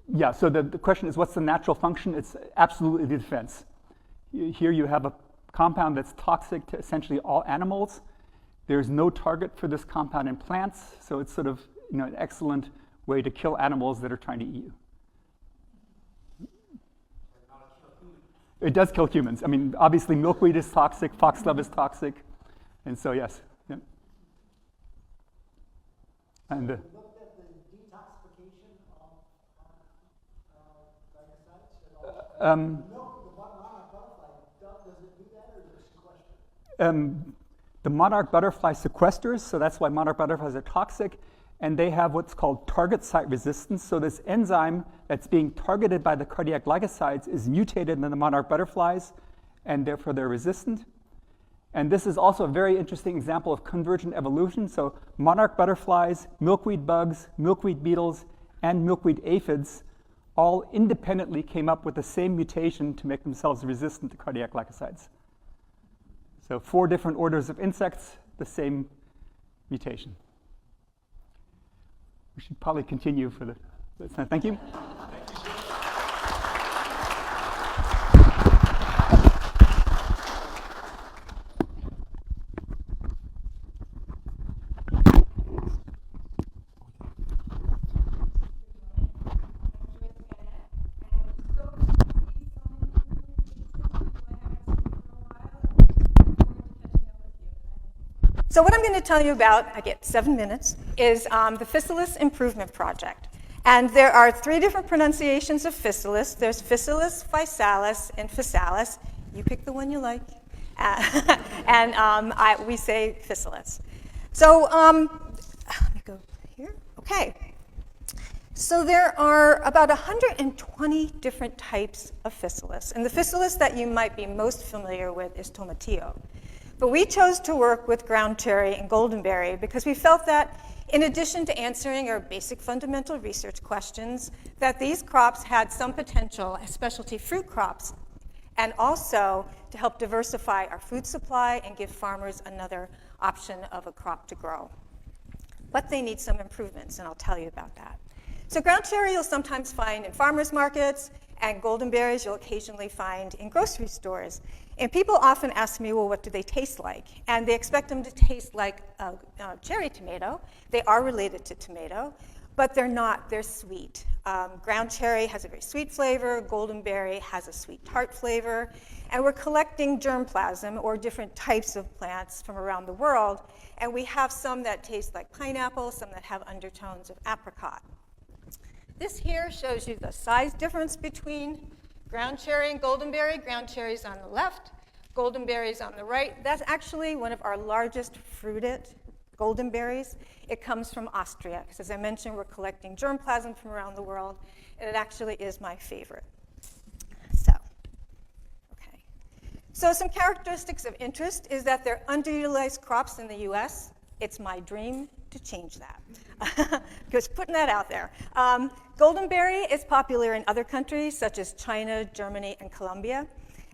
defense? Yeah, so the question is, what's the natural function? It's absolutely the defense. Here you have a compound that's toxic to essentially all animals. There's no target for this compound in plants, so it's sort of an excellent way to kill animals that are trying to eat you. It does kill humans. Obviously milkweed is toxic, foxglove is toxic, and so yes. Yeah. And looked at the detoxification of The monarch butterfly sequesters, so that's why monarch butterflies are toxic, and they have what's called target site resistance. So this enzyme that's being targeted by the cardiac glycosides is mutated in the monarch butterflies, and therefore they're resistant. And this is also a very interesting example of convergent evolution. So monarch butterflies, milkweed bugs, milkweed beetles, and milkweed aphids all independently came up with the same mutation to make themselves resistant to cardiac glycosides. So 4 different orders of insects, the same mutation. We should probably continue for the thank you. So what I'm going to tell you about, I get 7 minutes, is the Physalis Improvement Project. And there are 3 different pronunciations of Physalis. There's Physalis, Physalis, and Physalis. You pick the one you like. We say Physalis. So let me go here. Okay. So there are about 120 different types of Physalis. And the Physalis that you might be most familiar with is tomatillo. But we chose to work with ground cherry and goldenberry because we felt that in addition to answering our basic fundamental research questions, that these crops had some potential as specialty fruit crops and also to help diversify our food supply and give farmers another option of a crop to grow. But they need some improvements, and I'll tell you about that. So ground cherry you'll sometimes find in farmers markets, and goldenberries you'll occasionally find in grocery stores. And people often ask me, well, what do they taste like? And they expect them to taste like a cherry tomato. They are related to tomato, but they're not. They're sweet. Ground cherry has a very sweet flavor. Goldenberry has a sweet tart flavor. And we're collecting germplasm, or different types of plants from around the world. And we have some that taste like pineapple, some that have undertones of apricot. This here shows you the size difference between ground cherry and goldenberry. Ground cherry's on the left, goldenberry's on the right. That's actually one of our largest fruited goldenberries. It comes from Austria, because as I mentioned, we're collecting germplasm from around the world, and it actually is my favorite. So some characteristics of interest is that they're underutilized crops in the US. It's my dream to change that. Just putting that out there. Goldenberry is popular in other countries such as China, Germany, and Colombia.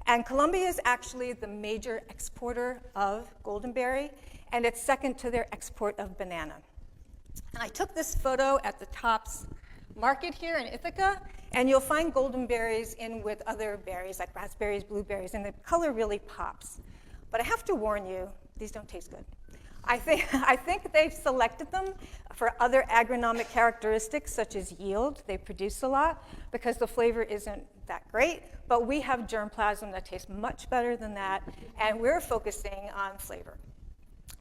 And Colombia is actually the major exporter of goldenberry, and it's second to their export of banana. And I took this photo at the Tops Market here in Ithaca, and you'll find goldenberries in with other berries like raspberries, blueberries, and the color really pops. But I have to warn you, these don't taste good. I think they've selected them for other agronomic characteristics such as yield. They produce a lot because the flavor isn't that great, but we have germplasm that tastes much better than that, and we're focusing on flavor.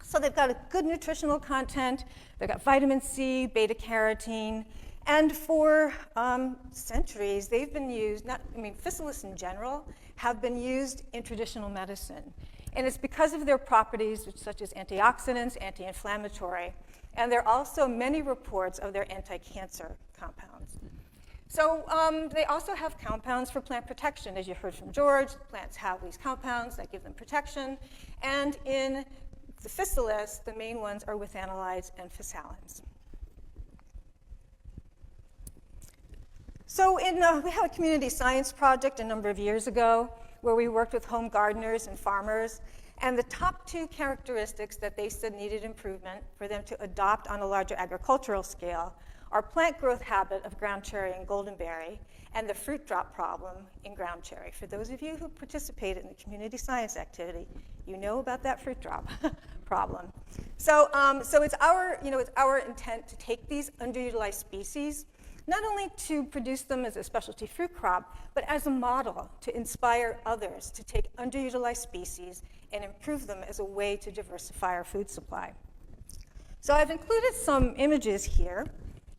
So they've got a good nutritional content. They've got vitamin C, beta carotene, and for centuries they've been used, Physalis in general have been used in traditional medicine. And it's because of their properties such as antioxidants, anti-inflammatory, and there are also many reports of their anti-cancer compounds. So they also have compounds for plant protection. As you heard from George, plants have these compounds that give them protection. And in the Physalis, the main ones are withanolides and physalins. So we had a community science project a number of years ago where we worked with home gardeners and farmers, and the top 2 characteristics that they said needed improvement for them to adopt on a larger agricultural scale are plant growth habit of ground cherry and goldenberry and the fruit drop problem in ground cherry. For those of you who participated in the community science activity, you know about that fruit drop problem. So it's our intent to take these underutilized species, not only to produce them as a specialty fruit crop, but as a model to inspire others to take underutilized species and improve them as a way to diversify our food supply. So I've included some images here.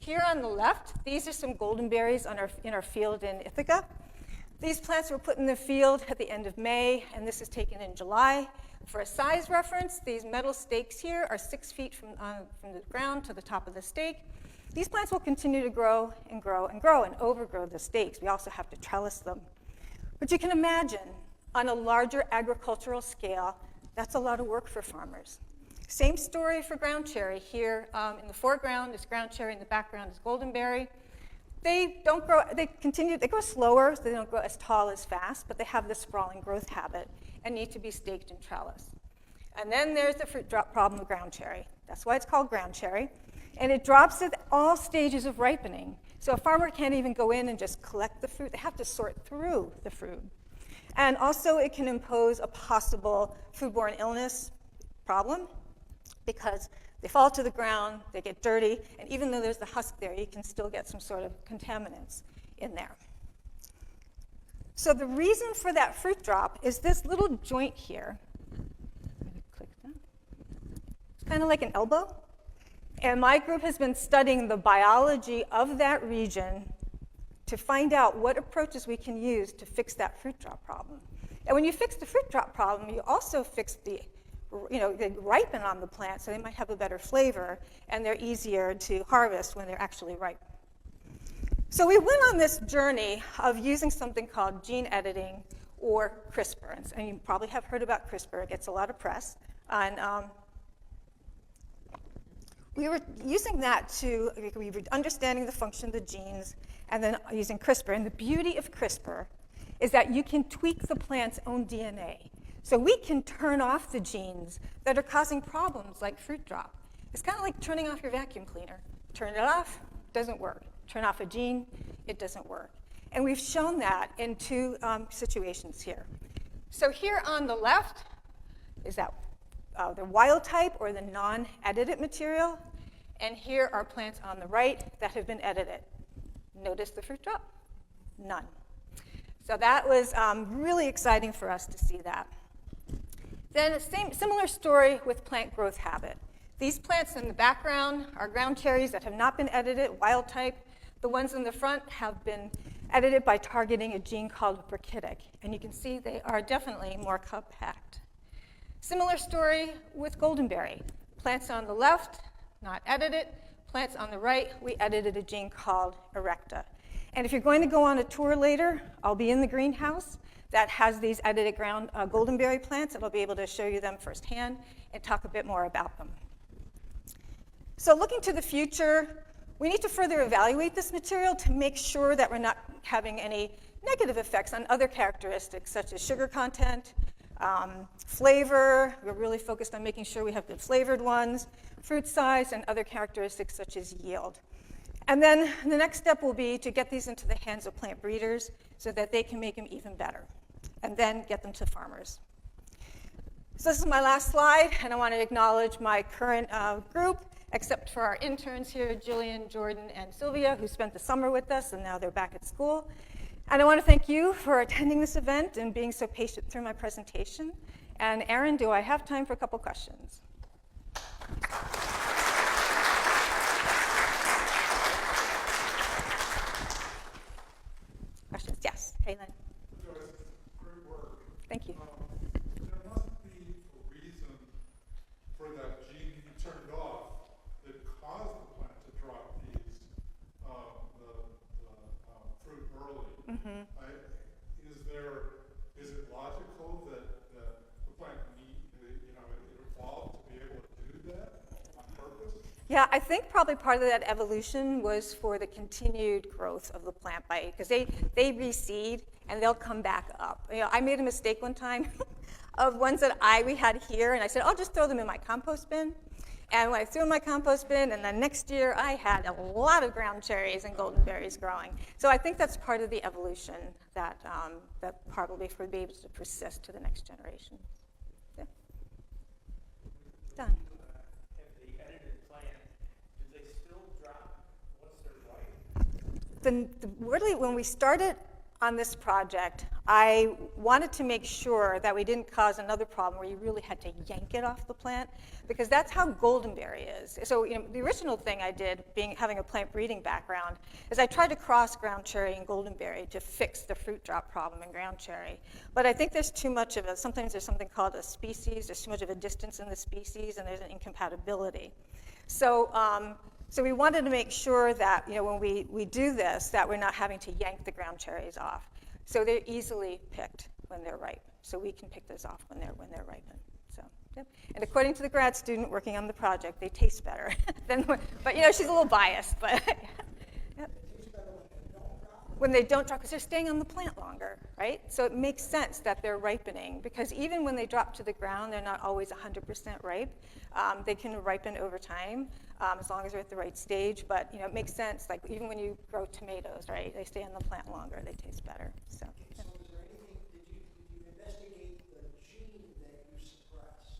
Here on the left, these are some goldenberries in our field in Ithaca. These plants were put in the field at the end of May, and this is taken in July. For a size reference, these metal stakes here are 6 feet from the ground to the top of the stake. These plants will continue to grow and grow and grow and overgrow the stakes. We also have to trellis them. But you can imagine, on a larger agricultural scale, that's a lot of work for farmers. Same story for ground cherry. Here in the foreground is ground cherry, in the background is goldenberry. They don't grow, they grow slower, so they don't grow as tall as fast, but they have this sprawling growth habit and need to be staked and trellised. And then there's the fruit drop problem of ground cherry. That's why it's called ground cherry. And it drops at all stages of ripening. So a farmer can't even go in and just collect the fruit. They have to sort through the fruit. And also it can impose a possible foodborne illness problem because they fall to the ground, they get dirty, and even though there's the husk there, you can still get some sort of contaminants in there. So the reason for that fruit drop is this little joint here. Click that. It's kind of like an elbow. And my group has been studying the biology of that region to find out what approaches we can use to fix that fruit drop problem. And when you fix the fruit drop problem, you also fix they ripen on the plant, so they might have a better flavor, and they're easier to harvest when they're actually ripe. So we went on this journey of using something called gene editing or CRISPR. And you probably have heard about CRISPR. It gets a lot of press. And we were using that we were understanding the function of the genes and then using CRISPR. And the beauty of CRISPR is that you can tweak the plant's own DNA. So we can turn off the genes that are causing problems like fruit drop. It's kind of like turning off your vacuum cleaner. Turn it off, doesn't work. Turn off a gene, it doesn't work. And we've shown that in two situations here. So here on the left is that the wild type or the non-edited material. And here are plants on the right that have been edited. Notice the fruit drop? None. So that was really exciting for us to see that. Then a similar story with plant growth habit. These plants in the background are ground cherries that have not been edited, wild type. The ones in the front have been edited by targeting a gene called brachytic. And you can see they are definitely more compact. Similar story with goldenberry. Plants on the left, not edited. Plants on the right, we edited a gene called erecta. And if you're going to go on a tour later, I'll be in the greenhouse that has these edited ground goldenberry plants, and I'll be able to show you them firsthand and talk a bit more about them. So looking to the future, we need to further evaluate this material to make sure that we're not having any negative effects on other characteristics such as sugar content, flavor. We're really focused on making sure we have good flavored ones, fruit size, and other characteristics such as yield. And then the next step will be to get these into the hands of plant breeders so that they can make them even better, and then get them to farmers. So this is my last slide, and I want to acknowledge my current group, except for our interns here, Jillian, Jordan, and Sylvia, who spent the summer with us, and now they're back at school. And I want to thank you for attending this event and being so patient through my presentation. And Aaron, do I have time for a couple questions? Questions? Yes. Hey, Lynn. Great work. Thank you. There must be a reason for that gene to be turned off that caused the plant to drop these fruit early. Mm-hmm. Is it logical that the plant it evolved to be able to do that on purpose? Yeah, I think probably part of that evolution was for the continued growth of the plant because they reseed and they'll come back up. I made a mistake one time of ones that we had here, and I said, I'll just throw them in my compost bin. And when I threw in my compost bin, and then next year I had a lot of ground cherries and goldenberries growing. So I think that's part of the evolution that probably would be able to persist to the next generation. Yeah. Done. Really, when we started on this project, I wanted to make sure that we didn't cause another problem where you really had to yank it off the plant, because that's how goldenberry is. So the original thing I did, having a plant breeding background, is I tried to cross ground cherry and goldenberry to fix the fruit drop problem in ground cherry. But I think there's too much of a, sometimes there's something called a species, there's too much of a distance in the species, and there's an incompatibility. So we wanted to make sure that when we do this, that we're not having to yank the ground cherries off. So they're easily picked when they're ripe. So we can pick those off when they're ripened. So, yep. And according to the grad student working on the project, they taste better but she's a little biased. But yep. When they don't drop, because they're staying on the plant longer, right? So it makes sense that they're ripening, because even when they drop to the ground, they're not always 100% ripe. They can ripen over time, as long as they're at the right stage. But it makes sense. Like even when you grow tomatoes, right? They stay on the plant longer. They taste better. So. So is there anything? Did you investigate the gene that you suppressed?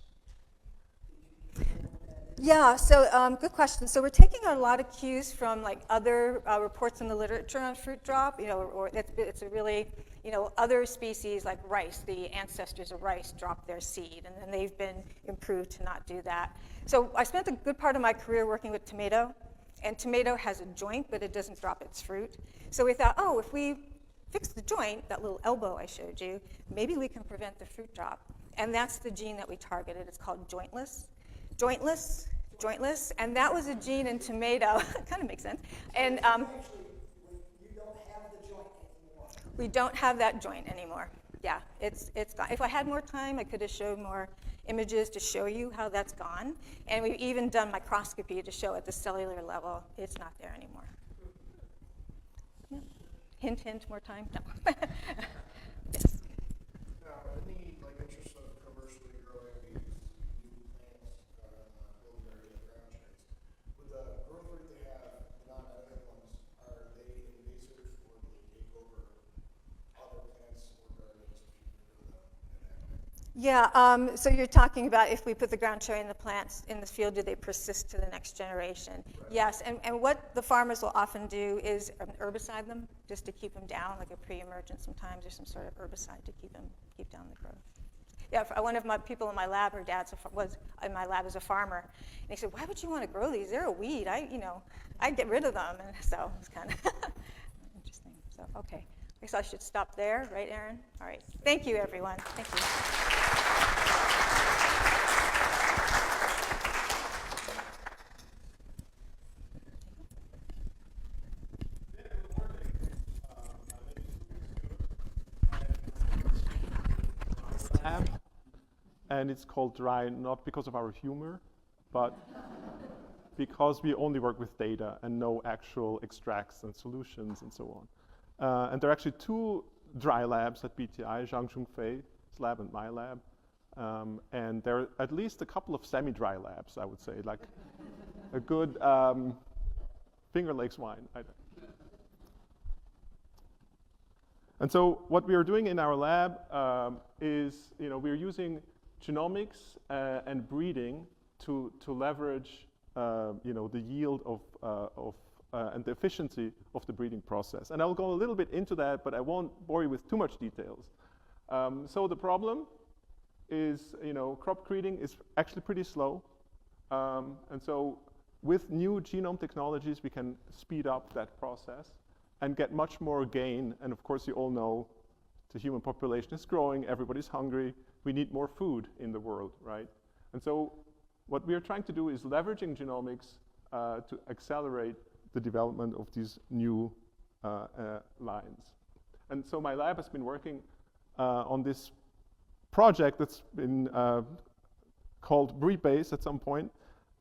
Yeah, so good question. So we're taking a lot of cues from like other reports in the literature on fruit drop, or it's a really, other species like rice, the ancestors of rice drop their seed, and then they've been improved to not do that. So I spent a good part of my career working with tomato, and tomato has a joint, but it doesn't drop its fruit. So we thought, oh, if we fix the joint, that little elbow I showed you, maybe we can prevent the fruit drop. And that's the gene that we targeted. It's called jointless. Jointless, and that was a gene in tomato. Kind of makes sense. And Actually, you don't have the joint anymore. we don't have that joint anymore. Yeah, it's gone. If I had more time, I could have showed more images to show you how that's gone. And we've even done microscopy to show at the cellular level it's not there anymore. Yeah. Hint, hint, more time? No. Yes. Now, in the interest of commercially growing these new plants, bilberry and ground cherries, with the growth rate they have, non-edible ones, are they invasive or do they take over other plants or gardens if you grow them in that way? Yeah, so you're talking about if we put the ground cherry in the plants in the field, do they persist to the next generation? Right. Yes, and what the farmers will often do is herbicide them just to keep them down, like a pre-emergent sometimes, or some sort of herbicide to keep down the growth. Yeah, one of my people in my lab, her dad was in my lab as a farmer, and he said, "Why would you want to grow these? They're a weed. I'd get rid of them." And so it's kind of interesting. So okay, I guess I should stop there, right, Aaron? All right. Thank you, everyone. Thank you. And it's called dry not because of our humor, but because we only work with data and no actual extracts and solutions and so on. And there are actually two dry labs at BTI, Zhang Zhongfei's lab and my lab. And there are at least a couple of semi-dry labs, I would say, like a good Finger Lakes wine. And so what we are doing in our lab is, we're using genomics and breeding to leverage, the yield of and the efficiency of the breeding process. And I'll go a little bit into that, but I won't bore you with too much details. So the problem is, crop breeding is actually pretty slow. And so with new genome technologies, we can speed up that process and get much more gain. And of course, you all know the human population is growing, everybody's hungry, we need more food in the world, right? And so what we are trying to do is leveraging genomics to accelerate the development of these new lines. And so my lab has been working on this project that's been called BreedBase at some point,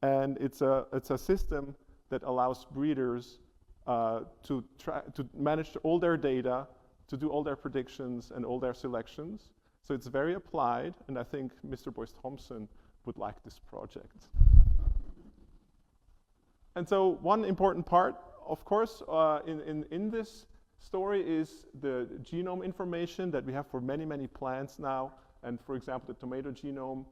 and it's a system that allows breeders to manage all their data, to do all their predictions and all their selections. So it's very applied, and I think Mr. Boyce Thompson would like this project. And so one important part, of course, in this story is the genome information that we have for many, many plants now. And for example, the tomato genome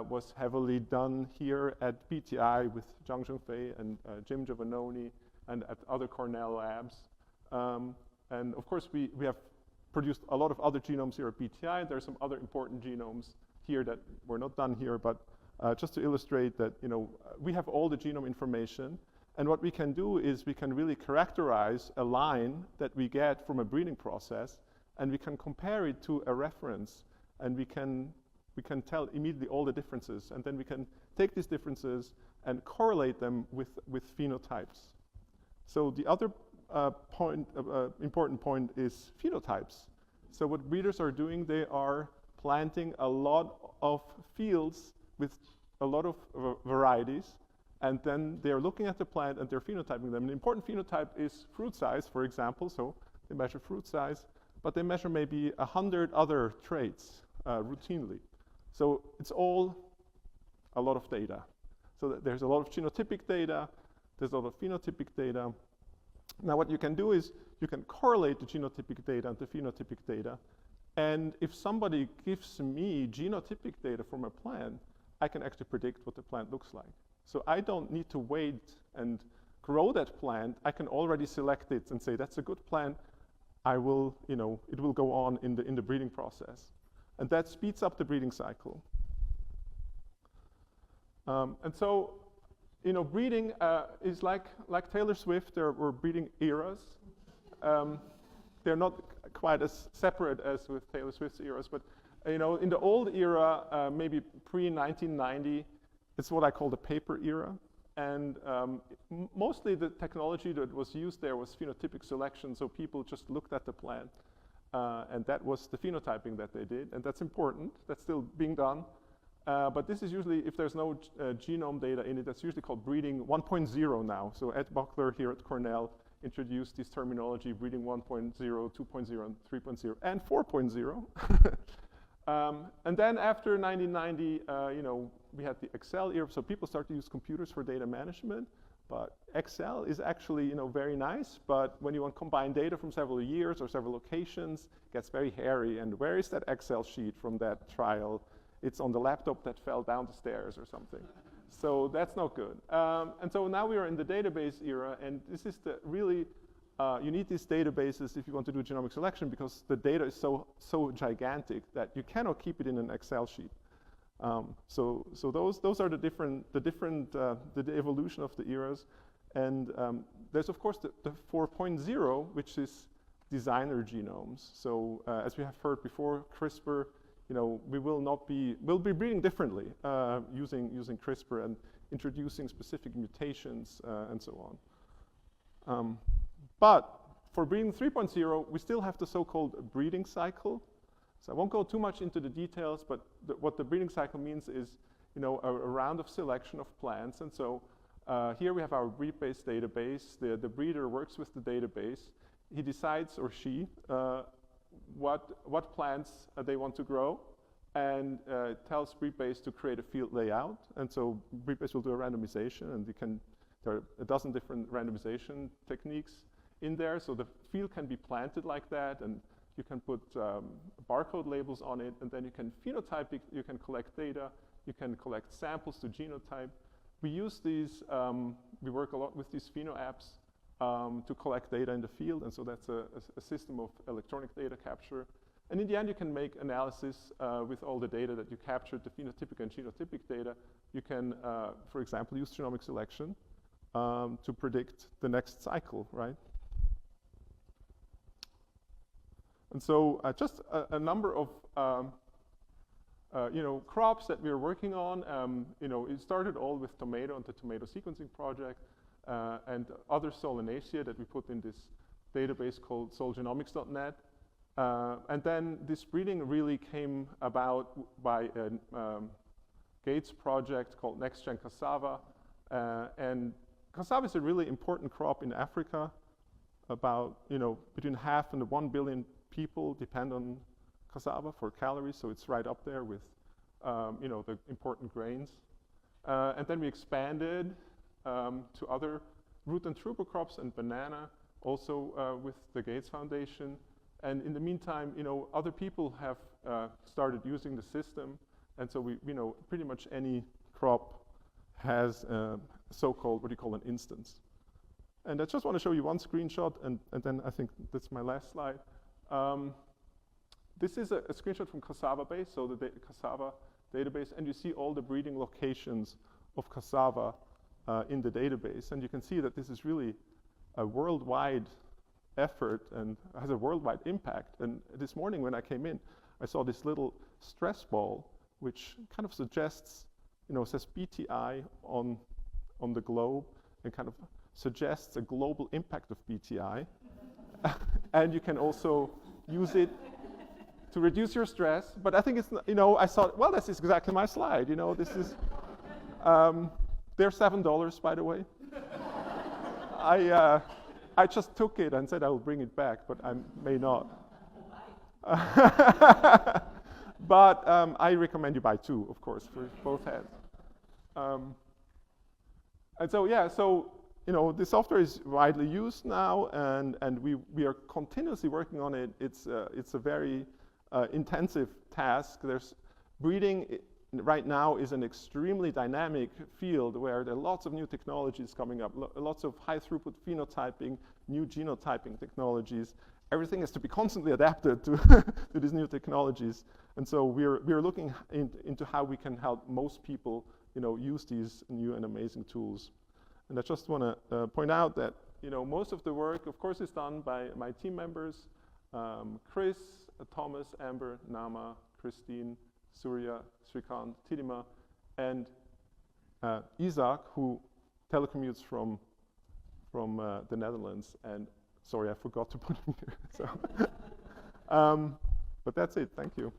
was heavily done here at BTI with Zhang Zhongfei and Jim Giovannoni and at other Cornell labs. And of course, we have produced a lot of other genomes here at BTI. There are some other important genomes here that were not done here, but just to illustrate that, we have all the genome information, and what we can do is we can really characterize a line that we get from a breeding process, and we can compare it to a reference, and we can tell immediately all the differences, and then we can take these differences and correlate them with phenotypes. So the other important point is phenotypes. So what breeders are doing, they are planting a lot of fields with a lot of varieties, and then they're looking at the plant and they're phenotyping them. An important phenotype is fruit size, for example, so they measure fruit size, but they measure maybe 100 other traits routinely. So it's all a lot of data. So there's a lot of genotypic data, there's a lot of phenotypic data. Now what you can do is you can correlate the genotypic data and the phenotypic data, and if somebody gives me genotypic data from a plant, I can actually predict what the plant looks like. So I don't need to wait and grow that plant. I can already select it and say, that's a good plant. I will, it will go on in the breeding process. And that speeds up the breeding cycle. And so, breeding is like Taylor Swift, we're breeding eras. They're not quite as separate as with Taylor Swift's eras, but in the old era, maybe pre-1990, it's what I call the paper era. And mostly the technology that was used there was phenotypic selection, so people just looked at the plant. And that was the phenotyping that they did, and that's important. That's still being done. But this is usually, if there's no genome data in it, that's usually called breeding 1.0 now. So Ed Buckler here at Cornell introduced this terminology, breeding 1.0, 2.0, and 3.0, and 4.0. And then after 1990, we had the Excel era, so people started to use computers for data management. But Excel is actually, very nice, but when you want to combine data from several years or several locations, it gets very hairy. And where is that Excel sheet from that trial? It's on the laptop that fell down the stairs or something. So that's not good. And so now we are in the database era, and this is really, you need these databases if you want to do genomic selection, because the data is so gigantic that you cannot keep it in an Excel sheet. So those are the evolution of the eras. And there's of course the 4.0, which is designer genomes. So as we have heard before, CRISPR, we'll be breeding differently using CRISPR and introducing specific mutations and so on. But for breeding 3.0, we still have the so-called breeding cycle. So I won't go too much into the details, but what the breeding cycle means is, a round of selection of plants. And so here we have our breed-based database. The breeder works with the database. He decides, or she, what plants they want to grow, and tells BreedBase to create a field layout. And so BreedBase will do a randomization, and there are a dozen different randomization techniques in there. So the field can be planted like that, and you can put barcode labels on it, and then you can phenotype it, you can collect data, you can collect samples to genotype. We use these, we work a lot with these pheno apps to collect data in the field, and so that's a system of electronic data capture. And in the end, you can make analysis with all the data that you captured, the phenotypic and genotypic data. You can, for example, use genomic selection to predict the next cycle, right? And so just a number of crops that we're working on. It started all with tomato and the tomato sequencing project, and other Solanaceae that we put in this database called solgenomics.net. And then this breeding really came about by a Gates project called Next Gen Cassava. And cassava is a really important crop in Africa. About, between 0.5 and 1 billion people depend on cassava for calories, so it's right up there with, the important grains. And then we expanded to other root and tuber crops and banana, also with the Gates Foundation. And in the meantime, other people have started using the system, and so we, pretty much any crop has a so-called, what do you call an instance. And I just want to show you one screenshot, and then I think that's my last slide. This is a screenshot from cassava base, so the cassava database, and you see all the breeding locations of cassava in the database. And you can see that this is really a worldwide effort and has a worldwide impact. And this morning when I came in, I saw this little stress ball, which kind of suggests, says BTI on the globe and kind of suggests a global impact of BTI. And you can also use it to reduce your stress. But I think it's, I thought, well, this is exactly my slide. This is, they're $7, by the way. I just took it and said I will bring it back, but I may not. But I recommend you buy 2, of course, for both heads. And so, yeah, the software is widely used now, and we are continuously working on it. It's a very intensive task. There's breeding right now is an extremely dynamic field where there are lots of new technologies coming up, lots of high throughput phenotyping, new genotyping technologies. Everything has to be constantly adapted to, to these new technologies. And so we're looking into how we can help most people use these new and amazing tools. And I just want to point out that most of the work, of course, is done by my team members, Chris, Thomas, Amber, Nama, Christine, Surya, Srikant, Tidima, and Isaac, who telecommutes from the Netherlands. And sorry, I forgot to put him here. So, but that's it. Thank you.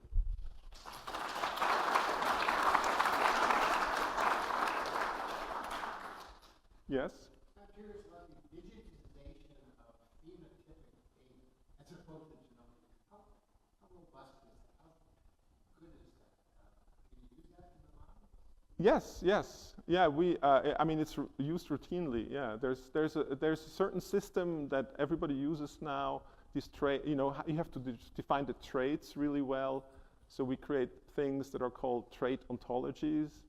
Yes? I'm curious about the digitization of phenotypic data as opposed to genomic. How robust is that? How good is that? Can you use that in the model? Yes. Yeah, I mean, it's used routinely. Yeah, there's a certain system that everybody uses now. These you have to define the traits really well. So we create things that are called trait ontologies,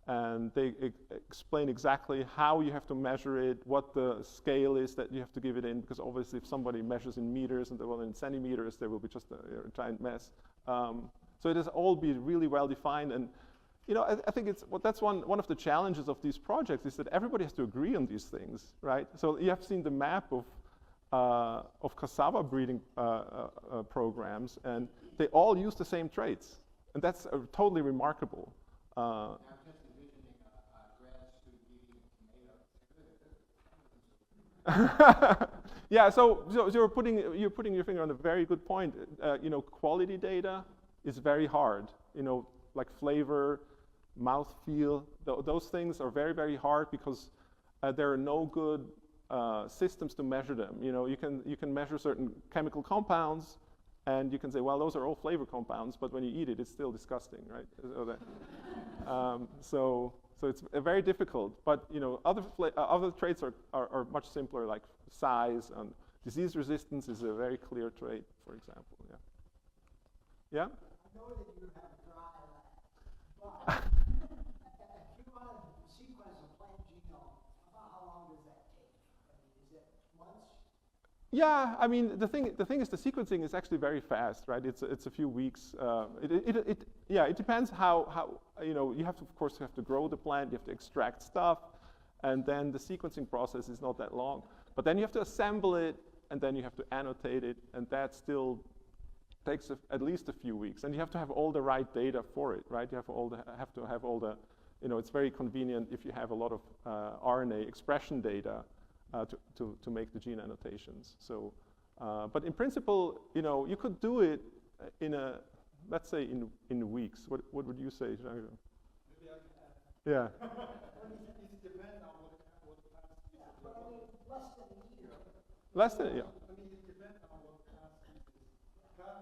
and they explain exactly how you have to measure it, what the scale is that you have to give it in, because obviously if somebody measures in meters and in centimeters, there will be just a giant mess. So it has all be really well defined, and I think that's one of the challenges of these projects is that everybody has to agree on these things, right? So you have seen the map of cassava breeding programs, and they all use the same traits, and that's totally remarkable. I'm just envisioning a grad student eating a tomato. Yeah, so you're putting your finger on a very good point. Quality data is very hard. Like flavor, mouthfeel, those things are very, very hard because there are no good systems to measure them. You can measure certain chemical compounds, and you can say, well, those are all flavor compounds, but when you eat it, it's still disgusting, right? So it's very difficult. But other traits are much simpler, like size and disease resistance is a very clear trait, for example. Yeah. Yeah. I know that you have a dry lab, but if you want to sequence a plant genome, about how long does that take? I mean, is it months? Yeah, I mean the thing is the sequencing is actually very fast, right? It's a few weeks. It depends how you have to, of course, have to grow the plant, you have to extract stuff, and then the sequencing process is not that long. But then you have to assemble it, and then you have to annotate it, and that still takes at least a few weeks. And you have to have all the right data for it, right? You have to have all the, it's very convenient if you have a lot of RNA expression data to make the gene annotations. So, but in principle, you could do it let's say in weeks. What would you say, Jean? Maybe I can add. Yeah. It depends on what class it is. But I mean, less than a year. Less than, yeah. I mean, it depends on what class it is. Class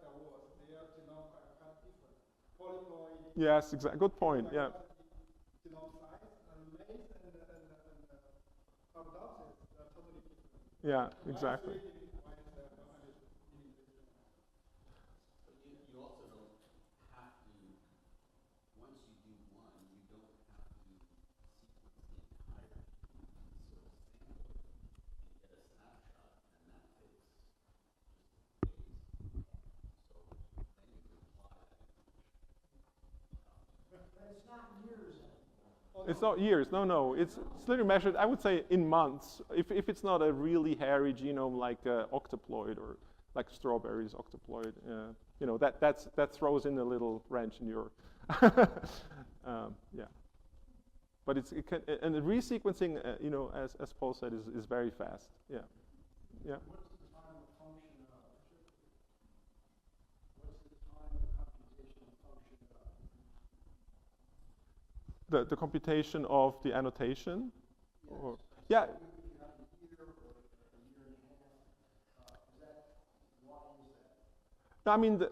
that was, they are genome quite different. Polyploid. Yes, exactly. Good point. Yeah. Genome size and maize and Arabidopsis are totally different. Yeah, exactly. You also don't have to, once you do one, you don't have to sequence the entire sort of sample and get a snapshot, and that takes just days. So It's not years, no. It's literally measured, I would say, in months. If it's not a really hairy genome like octoploid or like strawberries octoploid, that throws in a little wrench in your, yeah. But and the resequencing, as Paul said, is very fast. Yeah, yeah. What's the time of function of? What's the time of computational function of? The computation of the annotation? Yes. Or, yeah. You have a year or a year and a half. Why is that? No, I mean,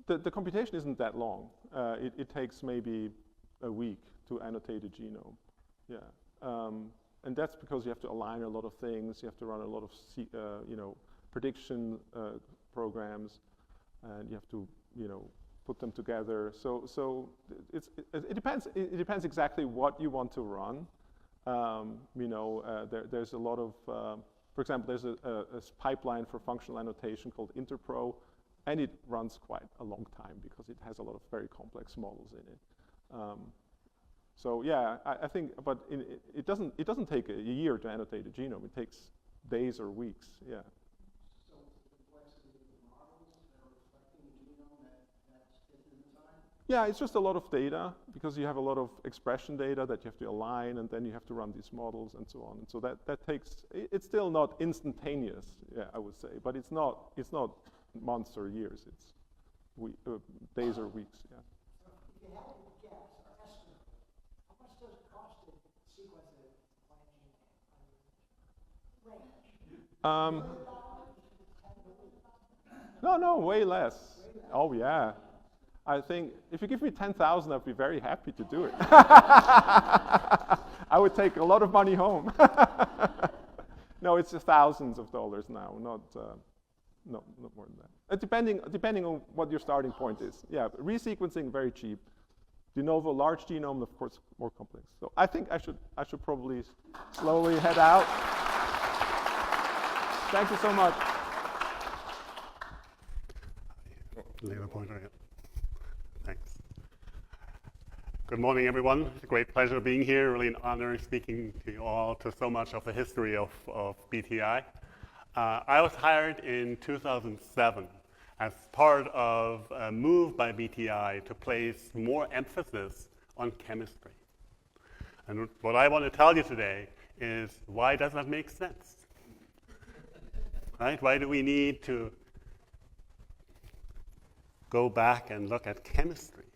the computation isn't that long. It takes maybe a week to annotate a genome. Yeah. And that's because you have to align a lot of things. You have to run a lot of prediction programs, and you have to put them together. So it depends. It depends exactly what you want to run. There's a lot of, for example, there's a pipeline for functional annotation called Interpro, and it runs quite a long time because it has a lot of very complex models in it. So yeah, I think, but it doesn't take a year to annotate a genome. It takes days or weeks. Yeah. So the complexity of the models that are reflecting the genome that's taken the time? Yeah, it's just a lot of data because you have a lot of expression data that you have to align, and then you have to run these models and so on. And so that takes. It's still not instantaneous. Yeah, I would say, but it's not months or years. It's days or weeks. Yeah. So if you had to guess or estimate, how much does it cost to sequence a plant genome? Range. No, way less. Oh yeah. I think if you give me 10,000, I'd be very happy to do it. I would take a lot of money home. No, it's just thousands of dollars now, not more than that. Depending on what your starting point is. Yeah, resequencing very cheap. De novo large genome, of course, more complex. So I think I should probably slowly head out. Thank you so much. Later pointer, yeah. Thanks. Good morning, everyone. It's a great pleasure being here. Really an honor speaking to you all to so much of the history of BTI. I was hired in 2007 as part of a move by BTI to place more emphasis on chemistry. And what I want to tell you today is, why does that make sense? Right? Why do we need to go back and look at chemistry?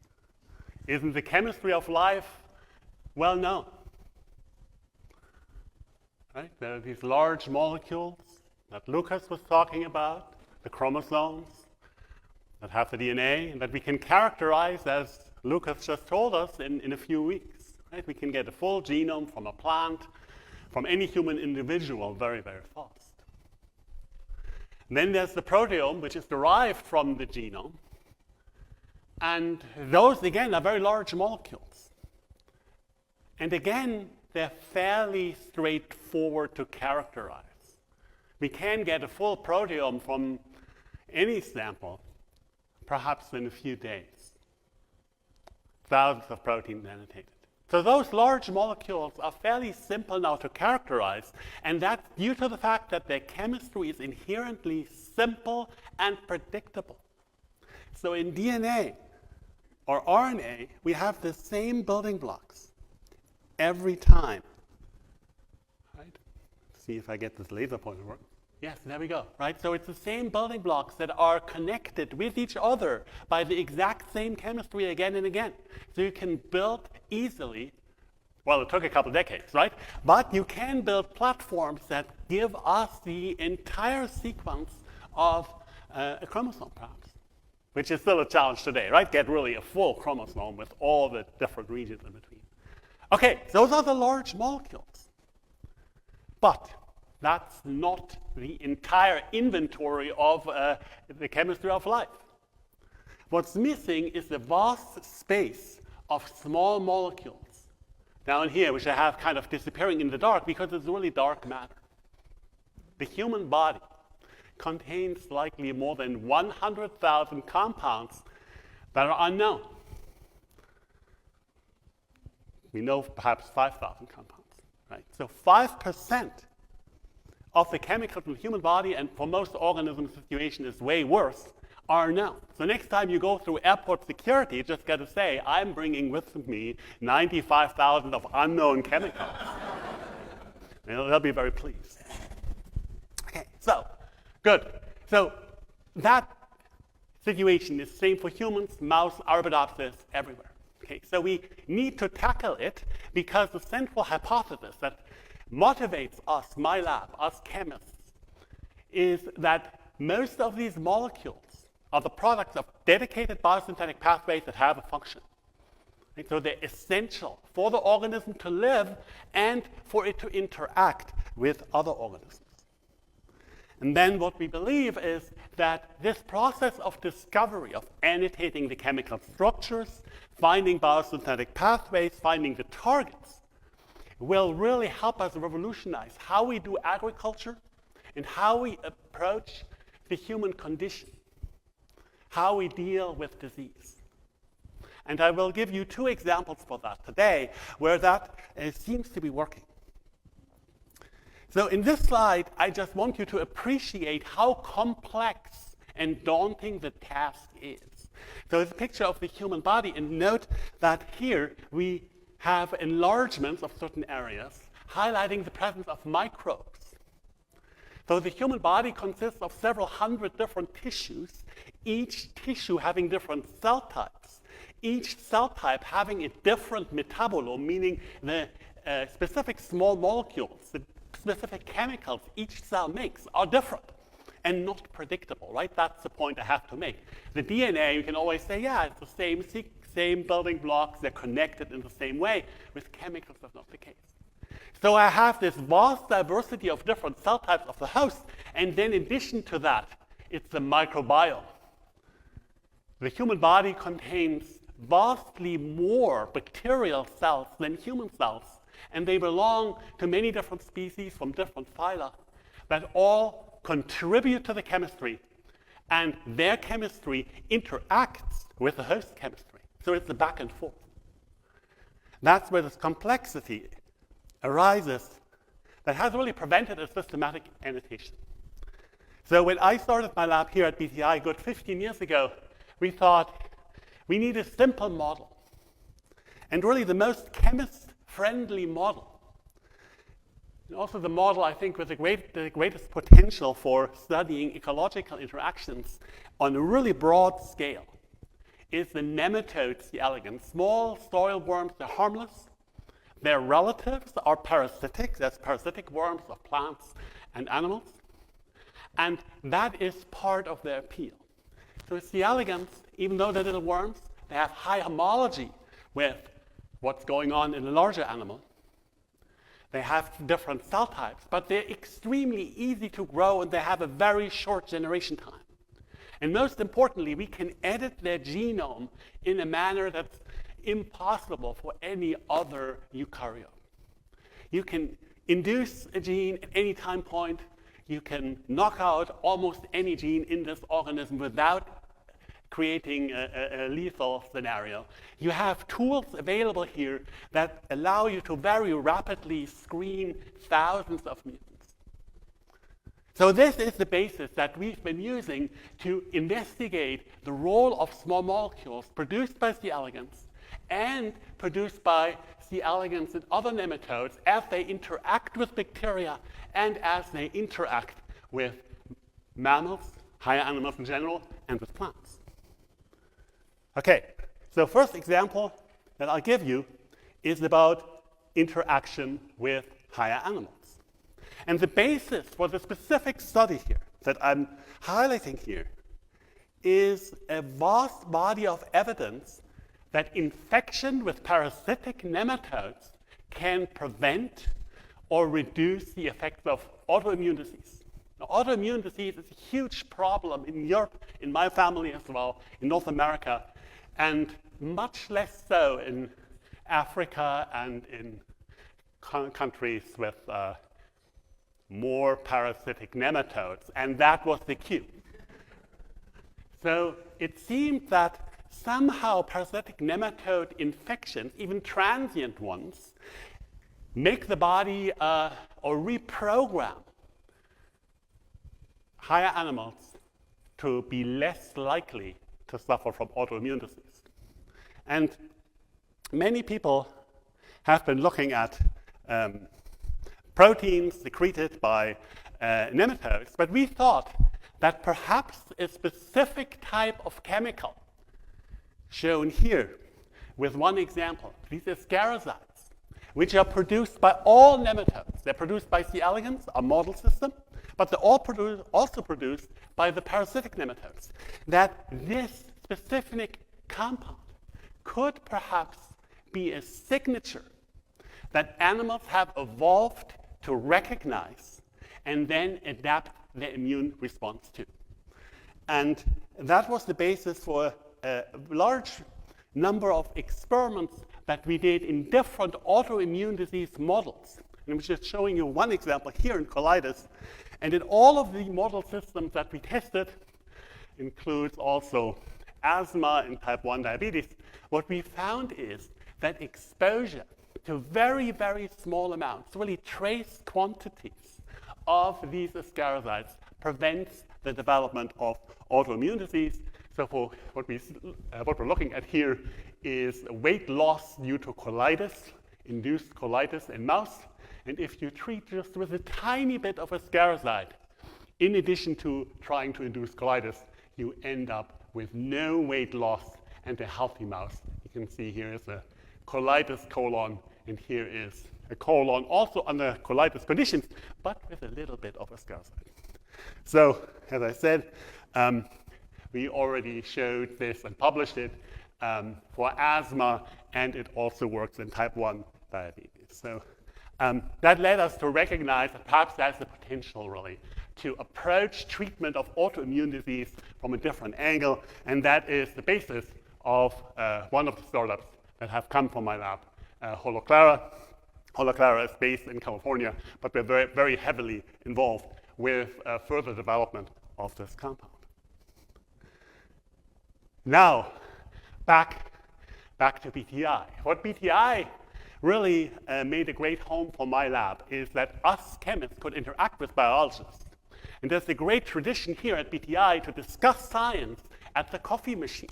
Isn't the chemistry of life well known? Right? There are these large molecules that Lucas was talking about, the chromosomes, that have the DNA, and that we can characterize, as Lucas just told us, in a few weeks. Right? We can get a full genome from a plant, from any human individual very, very fast. And then there's the proteome, which is derived from the genome. And those, again, are very large molecules. And again, they're fairly straightforward to characterize. We can get a full proteome from any sample, perhaps in a few days. Thousands of proteins annotated. So those large molecules are fairly simple now to characterize, and that's due to the fact that their chemistry is inherently simple and predictable. So in DNA or RNA, we have the same building blocks every time. Right? See if I get this laser pointer work. Yes, there we go. Right? So it's the same building blocks that are connected with each other by the exact same chemistry again and again. So you can build easily, well, it took a couple decades, right? But you can build platforms that give us the entire sequence of a chromosome, perhaps, which is still a challenge today, right? Get really a full chromosome with all the different regions in between. Okay, those are the large molecules. But that's not the entire inventory of the chemistry of life. What's missing is the vast space of small molecules down here, which I have kind of disappearing in the dark because it's really dark matter. The human body contains slightly more than 100,000 compounds that are unknown. We know perhaps 5,000 compounds, right? So 5% of the chemicals in the human body, and for most organisms the situation is way worse, are known. So next time you go through airport security, you just got to say, I'm bringing with me 95,000 of unknown chemicals. They'll be very pleased. Okay, so, good. So that situation is the same for humans, mouse, Arabidopsis, everywhere. Okay, so we need to tackle it because the central hypothesis that motivates us, my lab, us chemists, is that most of these molecules are the products of dedicated biosynthetic pathways that have a function. And so they're essential for the organism to live and for it to interact with other organisms. And then what we believe is that this process of discovery, of annotating the chemical structures, finding biosynthetic pathways, finding the targets, will really help us revolutionize how we do agriculture and how we approach the human condition, how we deal with disease. And I will give you 2 examples for that today where that seems to be working. So in this slide, I just want you to appreciate how complex and daunting the task is. So it's a picture of the human body, and note that here we have enlargements of certain areas highlighting the presence of microbes. So the human body consists of several hundred different tissues, each tissue having different cell types, each cell type having a different metabolome, meaning the specific small molecules, the specific chemicals each cell makes are different and not predictable, right? That's the point I have to make. The DNA, you can always say, yeah, it's the same building blocks, they're connected in the same way. With chemicals, that's not the case. So I have this vast diversity of different cell types of the host, and then in addition to that, it's the microbiome. The human body contains vastly more bacterial cells than human cells, and they belong to many different species from different phyla that all contribute to the chemistry, and their chemistry interacts with the host chemistry. So it's the back and forth. That's where this complexity arises that has really prevented a systematic annotation. So when I started my lab here at BTI a good 15 years ago, we thought we need a simple model, and really the most chemist-friendly model. And also the model, I think, with the greatest potential for studying ecological interactions on a really broad scale is the nematode C. elegans. Small soil worms, they're harmless. Their relatives are parasitic. There's parasitic worms of plants and animals. And that is part of their appeal. So C. elegans, even though they're little worms, they have high homology with what's going on in the larger animal. They have different cell types, but they're extremely easy to grow and they have a very short generation time. And most importantly, we can edit their genome in a manner that's impossible for any other eukaryote. You can induce a gene at any time point. You can knock out almost any gene in this organism without creating a lethal scenario. You have tools available here that allow you to very rapidly screen thousands of mutants. So this is the basis that we've been using to investigate the role of small molecules produced by C. elegans and produced by C. elegans and other nematodes as they interact with bacteria and as they interact with mammals, higher animals in general, and with plants. Okay, so first example that I'll give you is about interaction with higher animals. And the basis for the specific study here that I'm highlighting here is a vast body of evidence that infection with parasitic nematodes can prevent or reduce the effects of autoimmune disease. Now, autoimmune disease is a huge problem in Europe, in my family as well, in North America, and much less so in Africa and in countries with more parasitic nematodes, and that was the cue. So it seemed that somehow parasitic nematode infections, even transient ones, make the body or reprogram higher animals to be less likely to suffer from autoimmune disease. And many people have been looking at proteins secreted by nematodes, but we thought that perhaps a specific type of chemical, shown here with one example, these ascaricides, which are produced by all nematodes. They're produced by C. elegans, our model system, but they're also produced by the parasitic nematodes. That this specific compound could perhaps be a signature that animals have evolved to recognize and then adapt their immune response to. And that was the basis for a large number of experiments that we did in different autoimmune disease models. And I'm just showing you one example here in colitis. And in all of the model systems that we tested, includes also asthma and type 1 diabetes, what we found is that exposure to very, very small amounts, really trace quantities of these ascaricides, prevents the development of autoimmune disease. So for what we're looking at here is weight loss due to colitis, induced colitis in mouse. And if you treat just with a tiny bit of ascaricide, in addition to trying to induce colitis, you end up with no weight loss and a healthy mouse. You can see here is a colitis colon, and here is a colon also under colitis conditions, but with a little bit of ascaricide. So, as I said, we already showed this and published it for asthma, and it also works in type 1 diabetes. So that led us to recognize that perhaps that's the potential, really, to approach treatment of autoimmune disease from a different angle, and that is the basis of one of the startups that have come from my lab, Holoclara. Holoclara is based in California, but we're very, very heavily involved with further development of this compound. Now, back to BTI. What BTI really made a great home for my lab is that us chemists could interact with biologists. And there's a great tradition here at BTI to discuss science at the coffee machine.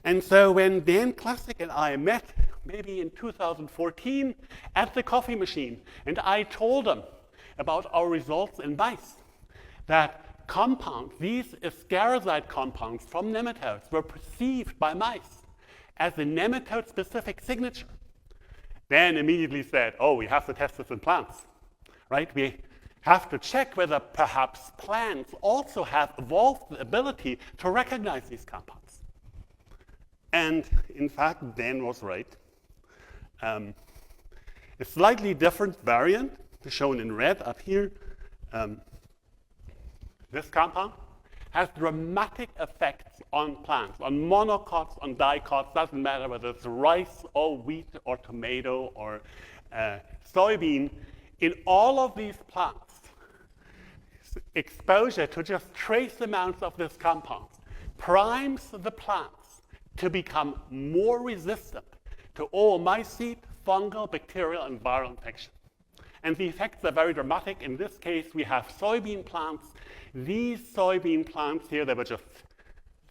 And so when Dan Classic and I met, maybe in 2014, at the coffee machine, and I told him about our results in mice, that compounds, these ascaricide compounds from nematodes, were perceived by mice as a nematode-specific signature. Dan immediately said, oh, we have to test this in plants, right? We have to check whether perhaps plants also have evolved the ability to recognize these compounds. And in fact, Dan was right. A slightly different variant, shown in red up here, this compound has dramatic effects on plants, on monocots, on dicots, doesn't matter whether it's rice or wheat or tomato or soybean. In all of these plants, exposure to just trace amounts of this compound primes the plants to become more resistant to oomycete, fungal, bacterial, and viral infection. And the effects are very dramatic. In this case, we have soybean plants. These soybean plants here, they were just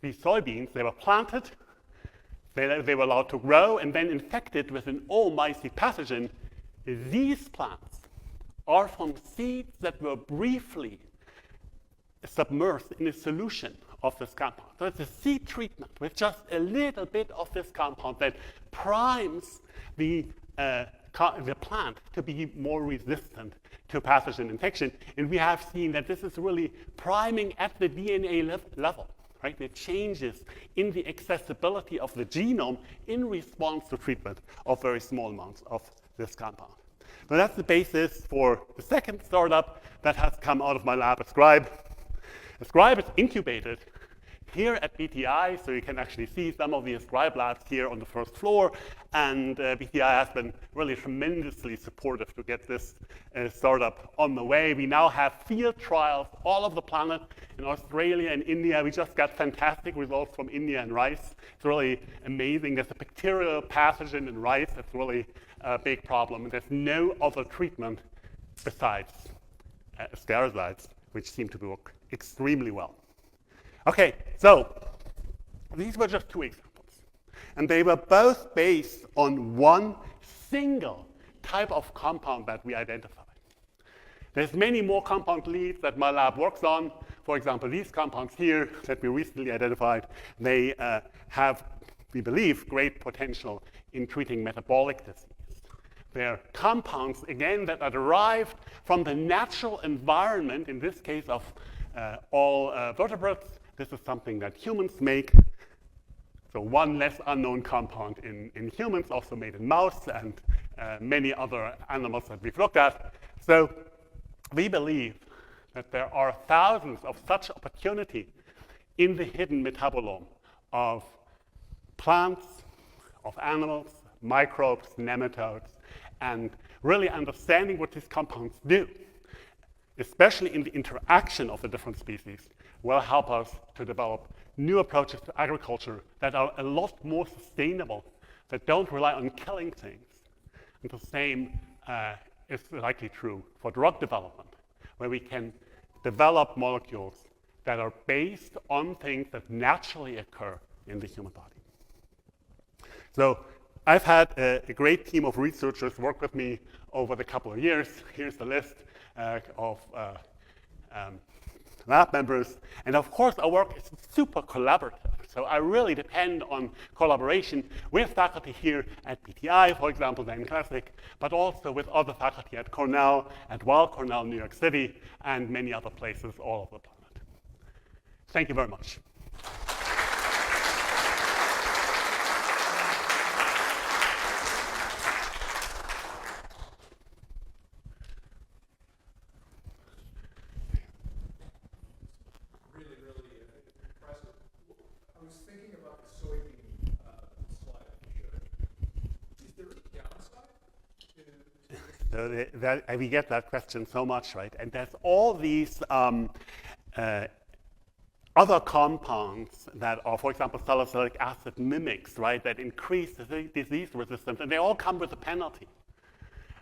these soybeans. They were planted, they were allowed to grow, and then infected with an oomycete pathogen. These plants are from seeds that were briefly submerged in a solution of this compound. So it's a seed treatment with just a little bit of this compound that primes the plant to be more resistant to pathogen infection. And we have seen that this is really priming at the DNA level, right? The changes in the accessibility of the genome in response to treatment of very small amounts of this compound. So that's the basis for the second startup that has come out of my lab, Ascribe. Ascribe is incubated here at BTI, so you can actually see some of the scribe labs here on the first floor, and BTI has been really tremendously supportive to get this startup on the way. We now have field trials all over the planet in Australia and India. We just got fantastic results from India and rice. It's really amazing. There's a bacterial pathogen in rice that's really a big problem, and there's no other treatment besides ascaricides, which seem to work extremely well. Okay, so these were just two examples, and they were both based on one single type of compound that we identified. There's many more compound leads that my lab works on. For example, these compounds here that we recently identified, they have, we believe, great potential in treating metabolic disease. They're compounds, again, that are derived from the natural environment, in this case of all vertebrates. This is something that humans make. So one less unknown compound in humans, also made in mouse and many other animals that we've looked at. So we believe that there are thousands of such opportunity in the hidden metabolome of plants, of animals, microbes, nematodes, and really understanding what these compounds do, especially in the interaction of the different species, will help us to develop new approaches to agriculture that are a lot more sustainable, that don't rely on killing things. And the same is likely true for drug development, where we can develop molecules that are based on things that naturally occur in the human body. So I've had a great team of researchers work with me over the couple of years. Here's the list of lab members. And of course, our work is super collaborative. So I really depend on collaboration with faculty here at BTI, for example, Dan Classic, but also with other faculty at Cornell, at Weill Cornell, New York City, and many other places all over the planet. Thank you very much. So we get that question so much, right? And there's all these other compounds that are, for example, salicylic acid mimics, right, that increase the disease resistance, and they all come with a penalty.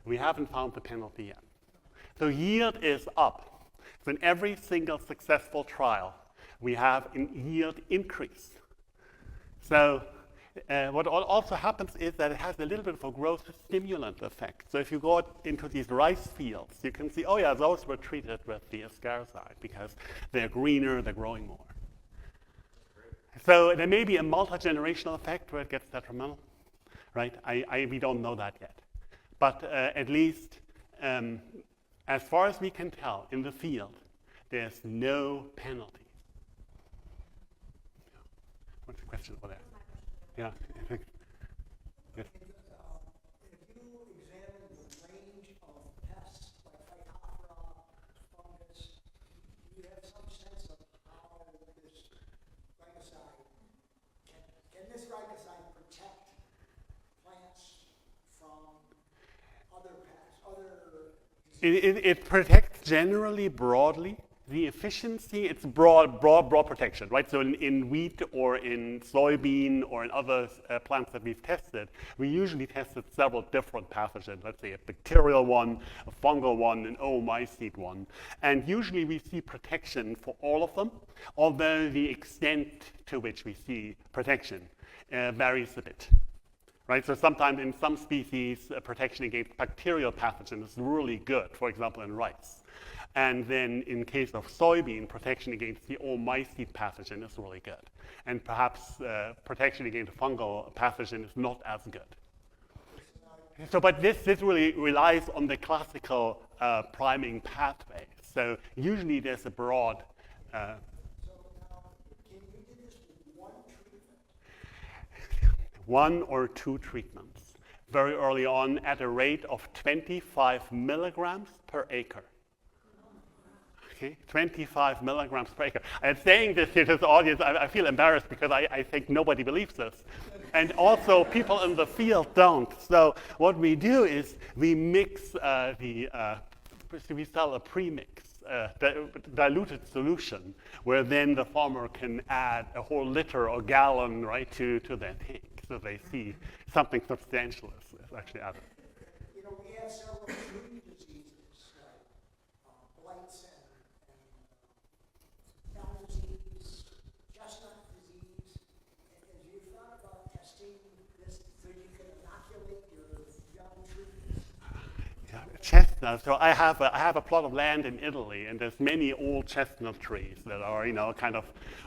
We haven't found the penalty yet. So yield is up. So in every single successful trial, we have a yield increase. So what also happens is that it has a little bit of a growth stimulant effect. So if you go into these rice fields, you can see, oh yeah, those were treated with the ascaricide because they're greener, they're growing more. So there may be a multi-generational effect where it gets detrimental, right? We don't know that yet. But at least, as far as we can tell in the field, there's no penalty. What's the question over there? Yeah, I think. Yes. If you examine the range of pests like Phytophthora, fungus, you have some sense of how this ricocide can this ricocide protect plants from other pests, It protects generally broadly. The efficiency, it's broad protection, right? So in wheat or in soybean or in other plants that we've tested, we usually tested several different pathogens, let's say a bacterial one, a fungal one, an oomycete one. And usually we see protection for all of them, although the extent to which we see protection varies a bit. Right, so sometimes in some species, protection against bacterial pathogens is really good, for example, in rice. And then in case of soybean, protection against the oomycete pathogen is really good. And perhaps protection against fungal pathogen is not as good. So, but this really relies on the classical priming pathway. So usually there's a broad one or two treatments very early on at a rate of 25 milligrams per acre. Okay, 25 milligrams per acre. And saying this here to the audience, I feel embarrassed because I think nobody believes this. And also, people in the field don't. So what we do is we mix we sell a premix, diluted solution, where then the farmer can add a whole liter or gallon, right, to their tank. So they see something substantial is actually added. You know, we have several tree diseases like blights and elm disease, chestnut disease. Have you thought about testing this so you can inoculate your young trees? Yeah, chestnut. So I have a plot of land in Italy, and there's many old chestnut trees that are, you know, kind of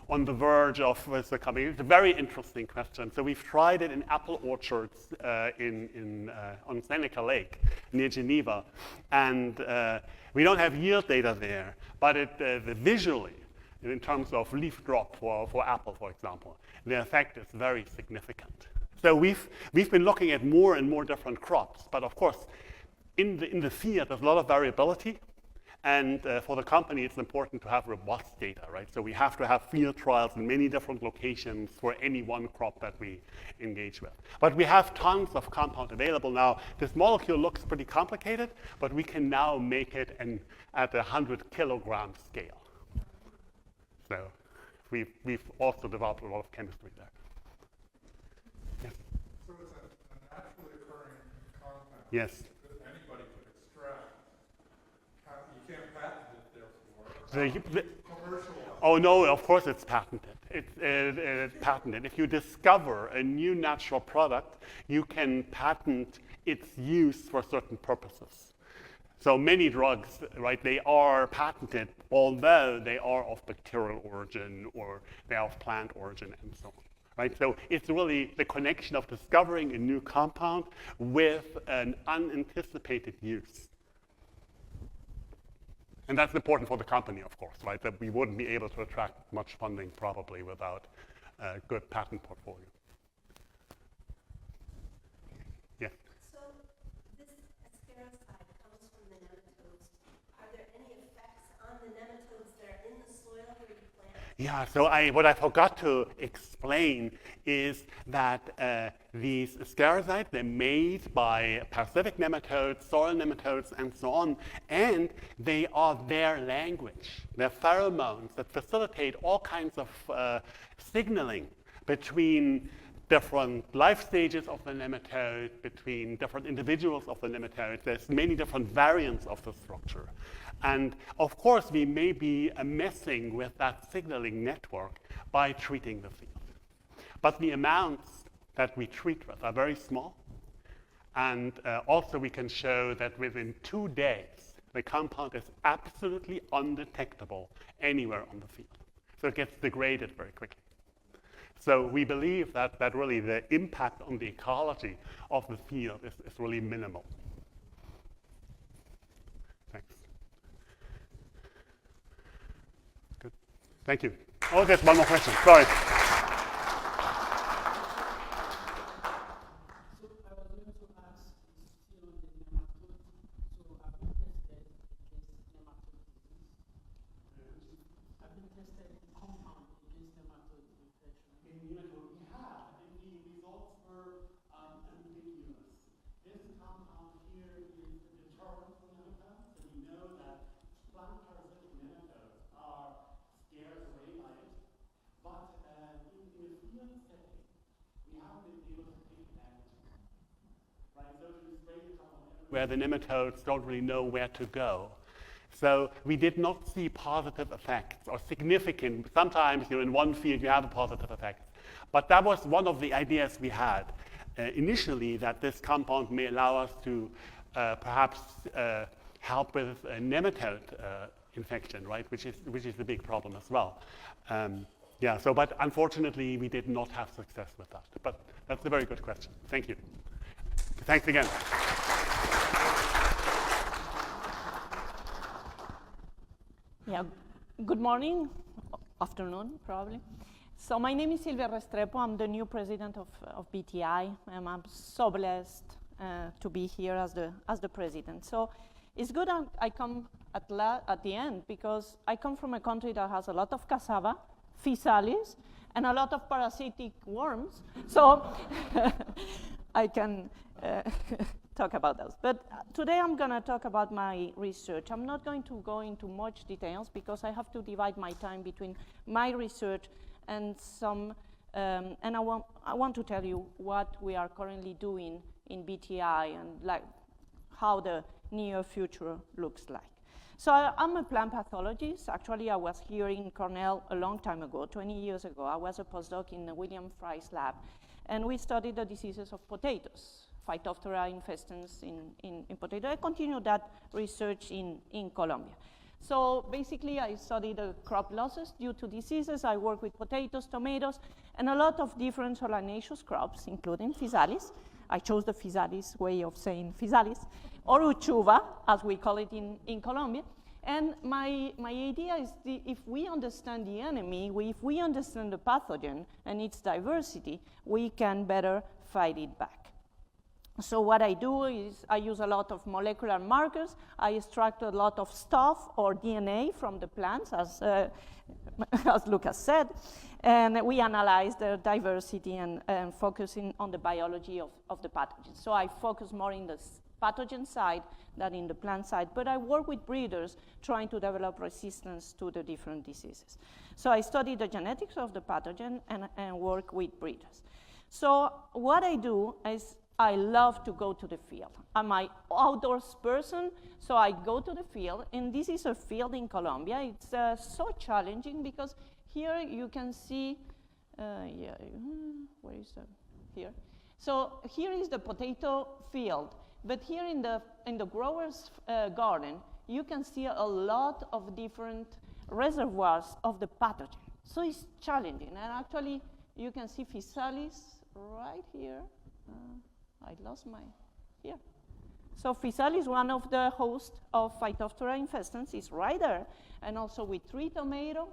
on the verge of coming. It's a very interesting question. So we've tried it in apple orchards on Seneca Lake near Geneva, and we don't have yield data there, but visually, in terms of leaf drop for apple, for example, the effect is very significant. So we've been looking at more and more different crops, but of course, in the field, there's a lot of variability, and for the company, it's important to have robust data, right? So we have to have field trials in many different locations for any one crop that we engage with. But we have tons of compound available now. This molecule looks pretty complicated, but we can now make it at 100 kilogram scale. So we've also developed a lot of chemistry there. Yes? So it's a naturally occurring compound. Yes. That anybody could extract. You can't patent it, therefore. Commercial. Oh no, of course it's patented. It's patented. If you discover a new natural product, you can patent its use for certain purposes. So many drugs, right, they are patented, although they are of bacterial origin or they are of plant origin and so on. Right? So it's really the connection of discovering a new compound with an unanticipated use. And that's important for the company, of course, right? That we wouldn't be able to attract much funding probably without a good patent portfolio. Yeah. So this ascaricide comes from the nematodes. Are there any effects on the nematodes that are in the soil where you plant? Yeah, so what I forgot to explain is that these ascaricides, they're made by parasitic nematodes, soil nematodes, and so on, and they are their language. They're pheromones that facilitate all kinds of signaling between different life stages of the nematode, between different individuals of the nematode. There's many different variants of the structure. And of course, we may be messing with that signaling network by treating the field. But the amounts that we treat with are very small. And also we can show that within 2 days, the compound is absolutely undetectable anywhere on the field. So it gets degraded very quickly. So we believe that really the impact on the ecology of the field is really minimal. Thanks. Good. Thank you. Oh, there's one more question. Sorry. Where the nematodes don't really know where to go. So we did not see positive effects or significant. Sometimes, in one field you have a positive effect. But that was one of the ideas we had initially, that this compound may allow us to perhaps help with a nematode infection, right? Which is a big problem as well. Yeah. So, but unfortunately, we did not have success with that. But that's a very good question. Thank you. Thanks again. Yeah, good morning, afternoon, probably. So my name is Silvia Restrepo. I'm the new president of BTI, and I'm so blessed to be here as the president. So It's good I come at the end, because I come from a country that has a lot of cassava, physalis, and a lot of parasitic worms. So I can talk about those. But today I'm going to talk about my research. I'm not going to go into much details because I have to divide my time between my research and some, and I want to tell you what we are currently doing in BTI and like how the near future looks like. So I'm a plant pathologist. Actually, I was here in Cornell a long time ago, 20 years ago. I was a postdoc in William Fry's lab, and we studied the diseases of potatoes, Phytophthora infestans in potato. I continued that research in Colombia. So basically, I studied the crop losses due to diseases. I work with potatoes, tomatoes, and a lot of different solanaceous crops, including physalis. I chose the physalis way of saying physalis, or uchuva, as we call it in Colombia. And my idea is if we understand the enemy, if we understand the pathogen and its diversity, we can better fight it back. So what I do is I use a lot of molecular markers. I extract a lot of stuff or DNA from the plants, as Lucas said, and we analyze the diversity and focusing on the biology of the pathogen. So I focus more in the pathogen side than in the plant side, but I work with breeders trying to develop resistance to the different diseases. So I study the genetics of the pathogen and work with breeders. So what I do is I love to go to the field. I'm an outdoors person, so I go to the field, and this is a field in Colombia. It's so challenging because here you can see, where is that? Here. So here is the potato field, but here in the grower's garden, you can see a lot of different reservoirs of the pathogen. So it's challenging, and actually you can see physalis right here. I lost my, here. So physalis is one of the hosts of Phytophthora infestans. It's right there, and also with tree tomato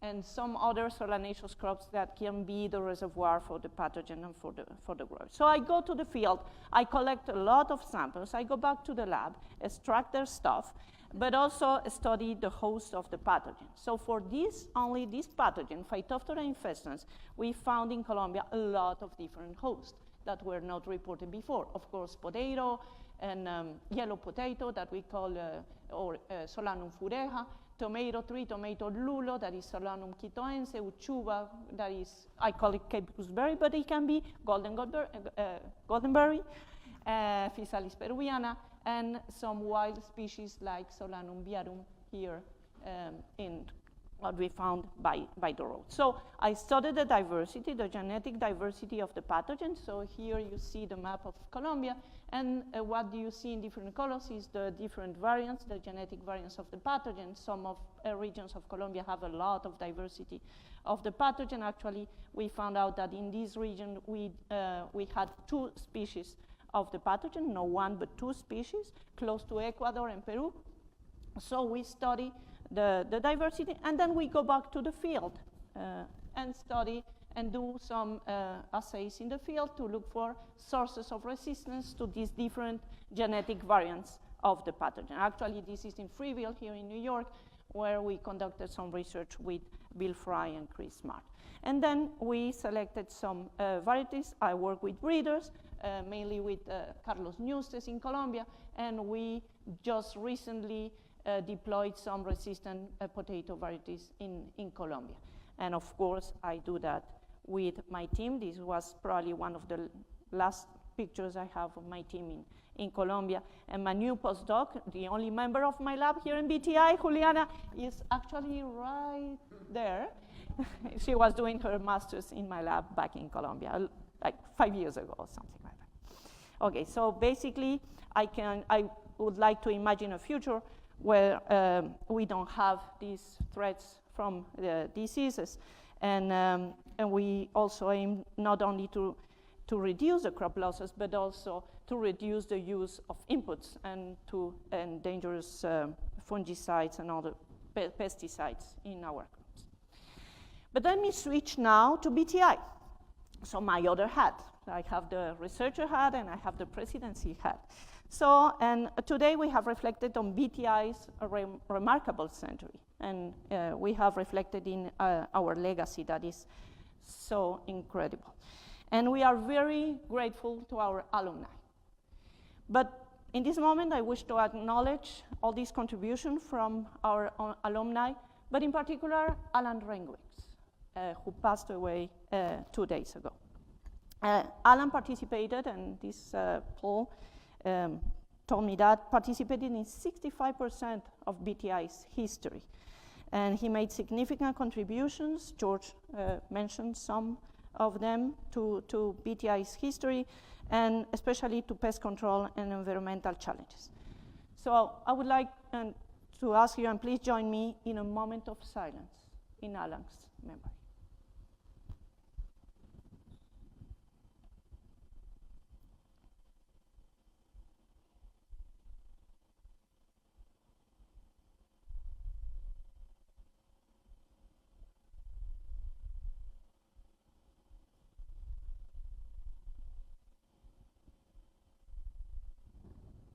and some other solanaceous crops that can be the reservoir for the pathogen and for the growth. So I go to the field, I collect a lot of samples, I go back to the lab, extract their stuff, but also study the host of the pathogen. So for only this pathogen, Phytophthora infestans, we found in Colombia a lot of different hosts that were not reported before. Of course, potato and yellow potato that we call Solanum fureja, tomato tree, tomato lulo, that is Solanum quitoense, uchuva, that is, I call it Cape gooseberry, but it can be goldenberry, Physalis peruviana, and some wild species like Solanum viarum here in what we found by the road. So I studied the diversity, the genetic diversity of the pathogen. So here you see the map of Colombia, and what do you see in different colors is the different variants, the genetic variants of the pathogen. Some of regions of Colombia have a lot of diversity of the pathogen. Actually, we found out that in this region we had 2 species of the pathogen, no one but 2 species, close to Ecuador and Peru. So we study the diversity, and then we go back to the field and study and do some assays in the field to look for sources of resistance to these different genetic variants of the pathogen. Actually, this is in Freeville here in New York, where we conducted some research with Bill Fry and Chris Smart. And then we selected some varieties. I work with breeders, mainly with Carlos Nustes in Colombia, and we just recently deployed some resistant potato varieties in Colombia. And of course, I do that with my team. This was probably one of the last pictures I have of my team in Colombia. And my new postdoc, the only member of my lab here in BTI, Juliana, is actually right there. She was doing her master's in my lab back in Colombia, like 5 years ago or something like that. Okay, so basically, I would like to imagine a future where we don't have these threats from the diseases. And we also aim not only to reduce the crop losses, but also to reduce the use of inputs and dangerous fungicides and other pesticides in our crops. But let me switch now to BTI. So my other hat. I have the researcher hat and I have the presidency hat. So, and today we have reflected on BTI's remarkable century, and we have reflected in our legacy that is so incredible. And we are very grateful to our alumni. But in this moment, I wish to acknowledge all these contributions from our alumni, but in particular, Alan Renwick, who passed away 2 days ago. Alan participated, and this poll told me that, participated in 65% of BTI's history. And he made significant contributions, George mentioned some of them, to BTI's history, and especially to pest control and environmental challenges. So I would like to ask you, and please join me in a moment of silence in Alan's memory.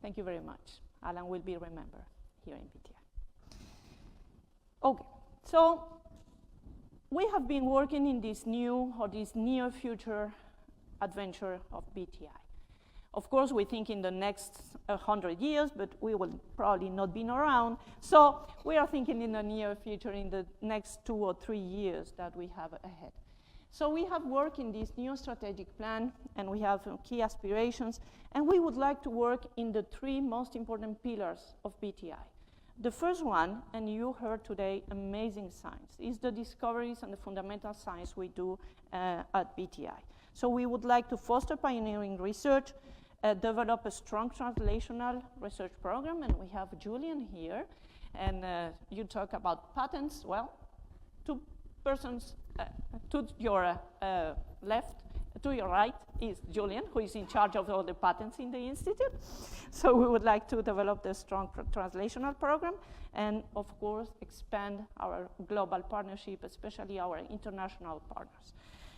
Thank you very much. Alan will be remembered here in BTI. Okay, so we have been working in this near future adventure of BTI. Of course, we think in the next 100 years, but we will probably not be around. So we are thinking in the near future, in the next 2 or 3 years that we have ahead. So we have worked in this new strategic plan, and we have key aspirations, and we would like to work in the 3 most important pillars of BTI. The first one, and you heard today, amazing science, is the discoveries and the fundamental science we do at BTI. So we would like to foster pioneering research, develop a strong translational research program, and we have Julian here, and you talk about patents. Well, 2 persons to your left, to your right is Julian, who is in charge of all the patents in the Institute. So we would like to develop the strong translational program and, of course, expand our global partnership, especially our international partners.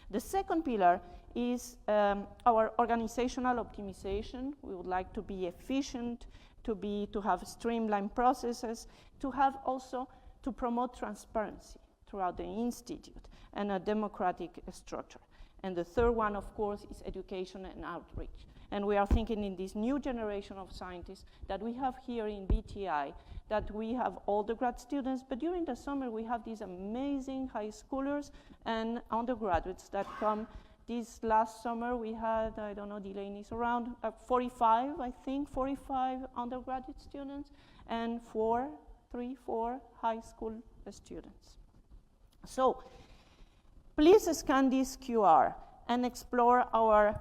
The second pillar is our organizational optimization. We would like to be efficient, to have streamlined processes, to have also to promote transparency throughout the Institute and a democratic structure. And the third one, of course, is education and outreach. And we are thinking in this new generation of scientists that we have here in BTI, that we have all the grad students, but during the summer we have these amazing high schoolers and undergraduates that come. This last summer we had, I don't know, Delaney's around 45 undergraduate students and 4 high school students. So please scan this QR and explore our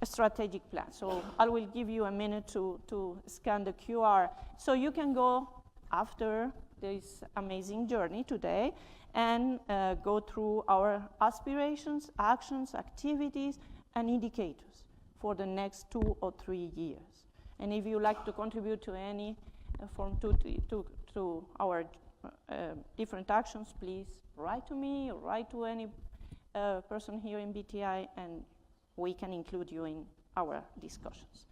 strategic plan. So I will give you a minute to scan the QR so you can go after this amazing journey today and go through our aspirations, actions, activities, and indicators for the next 2 or 3 years. And if you like to contribute to any form to our different actions, please write to me or write to any person here in BTI, and we can include you in our discussions.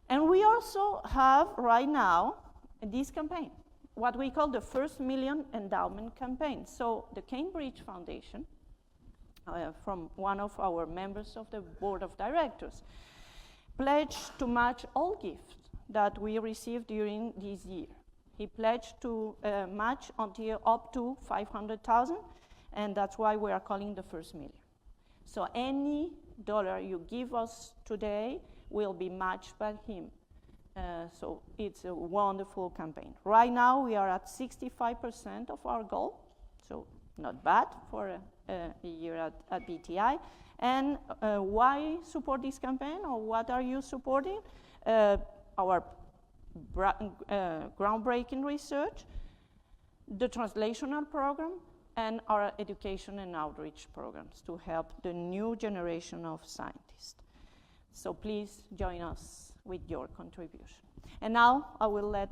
And we also have right now this campaign, what we call the First Million Endowment Campaign. So the Cambridge Foundation, from one of our members of the board of directors, pledged to match all gifts that we received during this year. He pledged to match until up to 500,000, and that's why we are calling the First Million. So any dollar you give us today will be matched by him. So it's a wonderful campaign. Right now we are at 65% of our goal, so not bad for a year at BTI. And why support this campaign, or what are you supporting? Our groundbreaking research, the translational program, and our education and outreach programs to help the new generation of scientists. So please join us with your contribution. And now I will let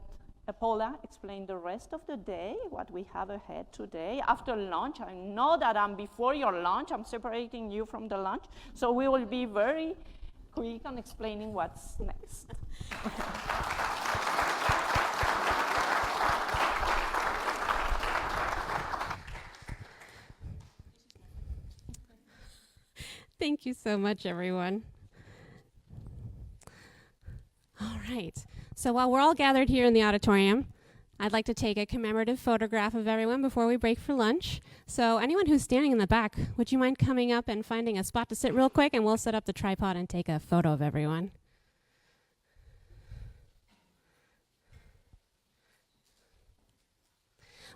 Paula explain the rest of the day, what we have ahead today. After lunch, I know that I'm before your lunch, I'm separating you from the lunch, so we will be very quick on explaining what's next. Thank you so much, everyone. All right. So while we're all gathered here in the auditorium, I'd like to take a commemorative photograph of everyone before we break for lunch. So anyone who's standing in the back, would you mind coming up and finding a spot to sit real quick, and we'll set up the tripod and take a photo of everyone.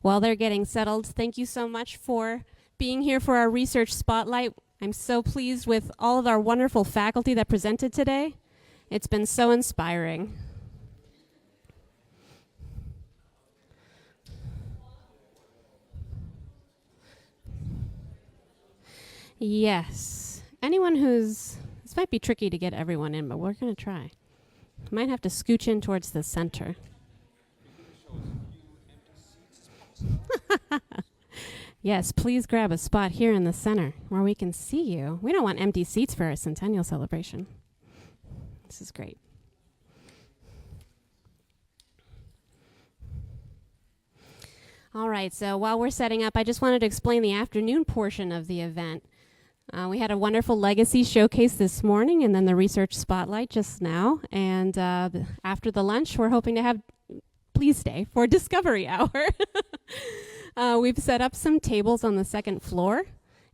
While they're getting settled, thank you so much for being here for our research spotlight. I'm so pleased with all of our wonderful faculty that presented today. It's been so inspiring. Yes. Anyone who's, this might be tricky to get everyone in, but we're going to try. Might have to scooch in towards the center. Yes, please grab a spot here in the center where we can see you. We don't want empty seats for our Centennial celebration. This is great. All right, so while we're setting up, I just wanted to explain the afternoon portion of the event. We had a wonderful legacy showcase this morning and then the research spotlight just now. And after the lunch, we're hoping to have, please stay for discovery hour. We've set up some tables on the second floor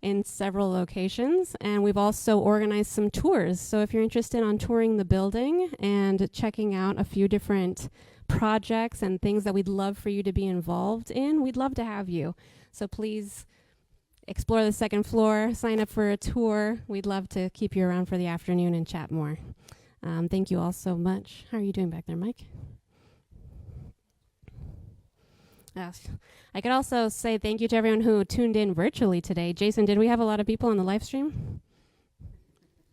in several locations, and we've also organized some tours. So if you're interested on touring the building and checking out a few different projects and things that we'd love for you to be involved in, we'd love to have you. So please explore the second floor, sign up for a tour. We'd love to keep you around for the afternoon and chat more. Thank you all so much. How are you doing back there, Mike? I could also say thank you to everyone who tuned in virtually today. Jason, did we have a lot of people on the live stream?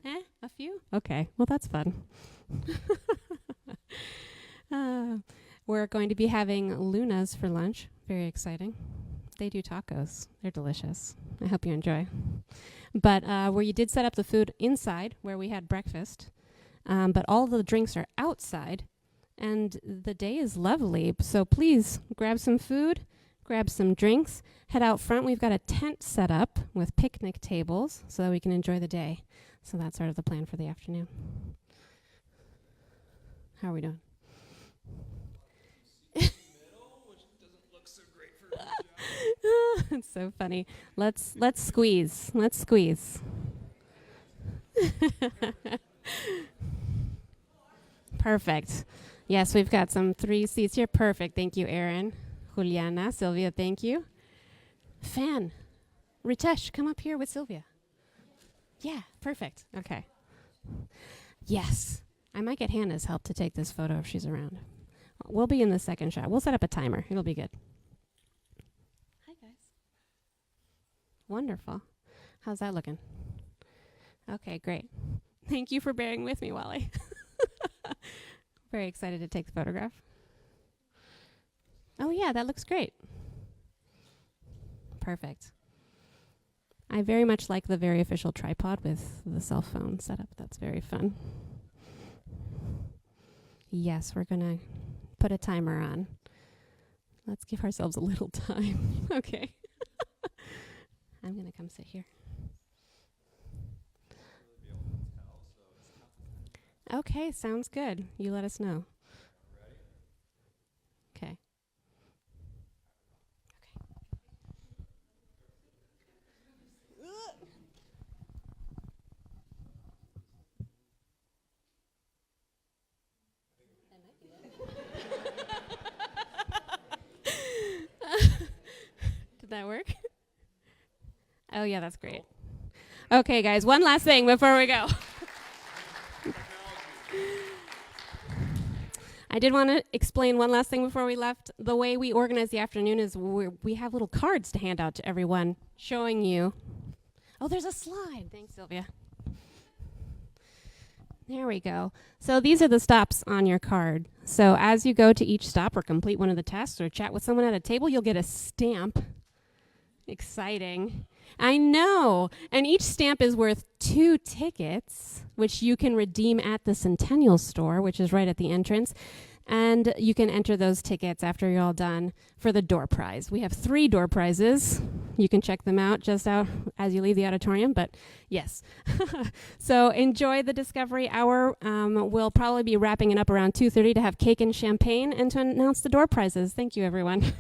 A few? Okay, well that's fun. We're going to be having Luna's for lunch. Very exciting. They do tacos. They're delicious. I hope you enjoy. But where you did set up the food inside, where we had breakfast, but all the drinks are outside, and the day is lovely. So please grab some food, grab some drinks, head out front. We've got a tent set up with picnic tables so that we can enjoy the day. So that's sort of the plan for the afternoon. How are we doing? It's so funny. Let's squeeze. Let's squeeze. Perfect. Yes, we've got some 3 seats here. Perfect. Thank you, Erin. Juliana, Sylvia, thank you. Fan, Ritesh, come up here with Sylvia. Yeah, perfect. Okay. Yes. I might get Hannah's help to take this photo if she's around. We'll be in the second shot. We'll set up a timer. It'll be good. Hi, guys. Wonderful. How's that looking? Okay, great. Thank you for bearing with me, Wally. Very excited to take the photograph. Oh, yeah, that looks great. Perfect. I very much like the very official tripod with the cell phone setup. That's very fun. Yes, we're going to put a timer on. Let's give ourselves a little time. Okay. I'm going to come sit here. Okay, sounds good. You let us know. Okay. Did that work? Oh, yeah, that's great. Okay, guys, one last thing before we go. I did want to explain one last thing before we left. The way we organize the afternoon is we have little cards to hand out to everyone showing you. Oh, there's a slide. Thanks, Sylvia. There we go. So these are the stops on your card. So as you go to each stop or complete one of the tasks or chat with someone at a table, you'll get a stamp. Exciting. I know. And each stamp is worth 2 tickets, which you can redeem at the Centennial store, which is right at the entrance. And you can enter those tickets after you're all done for the door prize. We have 3 door prizes. You can check them out just out as you leave the auditorium, but yes. So enjoy the discovery hour. We'll probably be wrapping it up around 2:30 to have cake and champagne and to announce the door prizes. Thank you, everyone.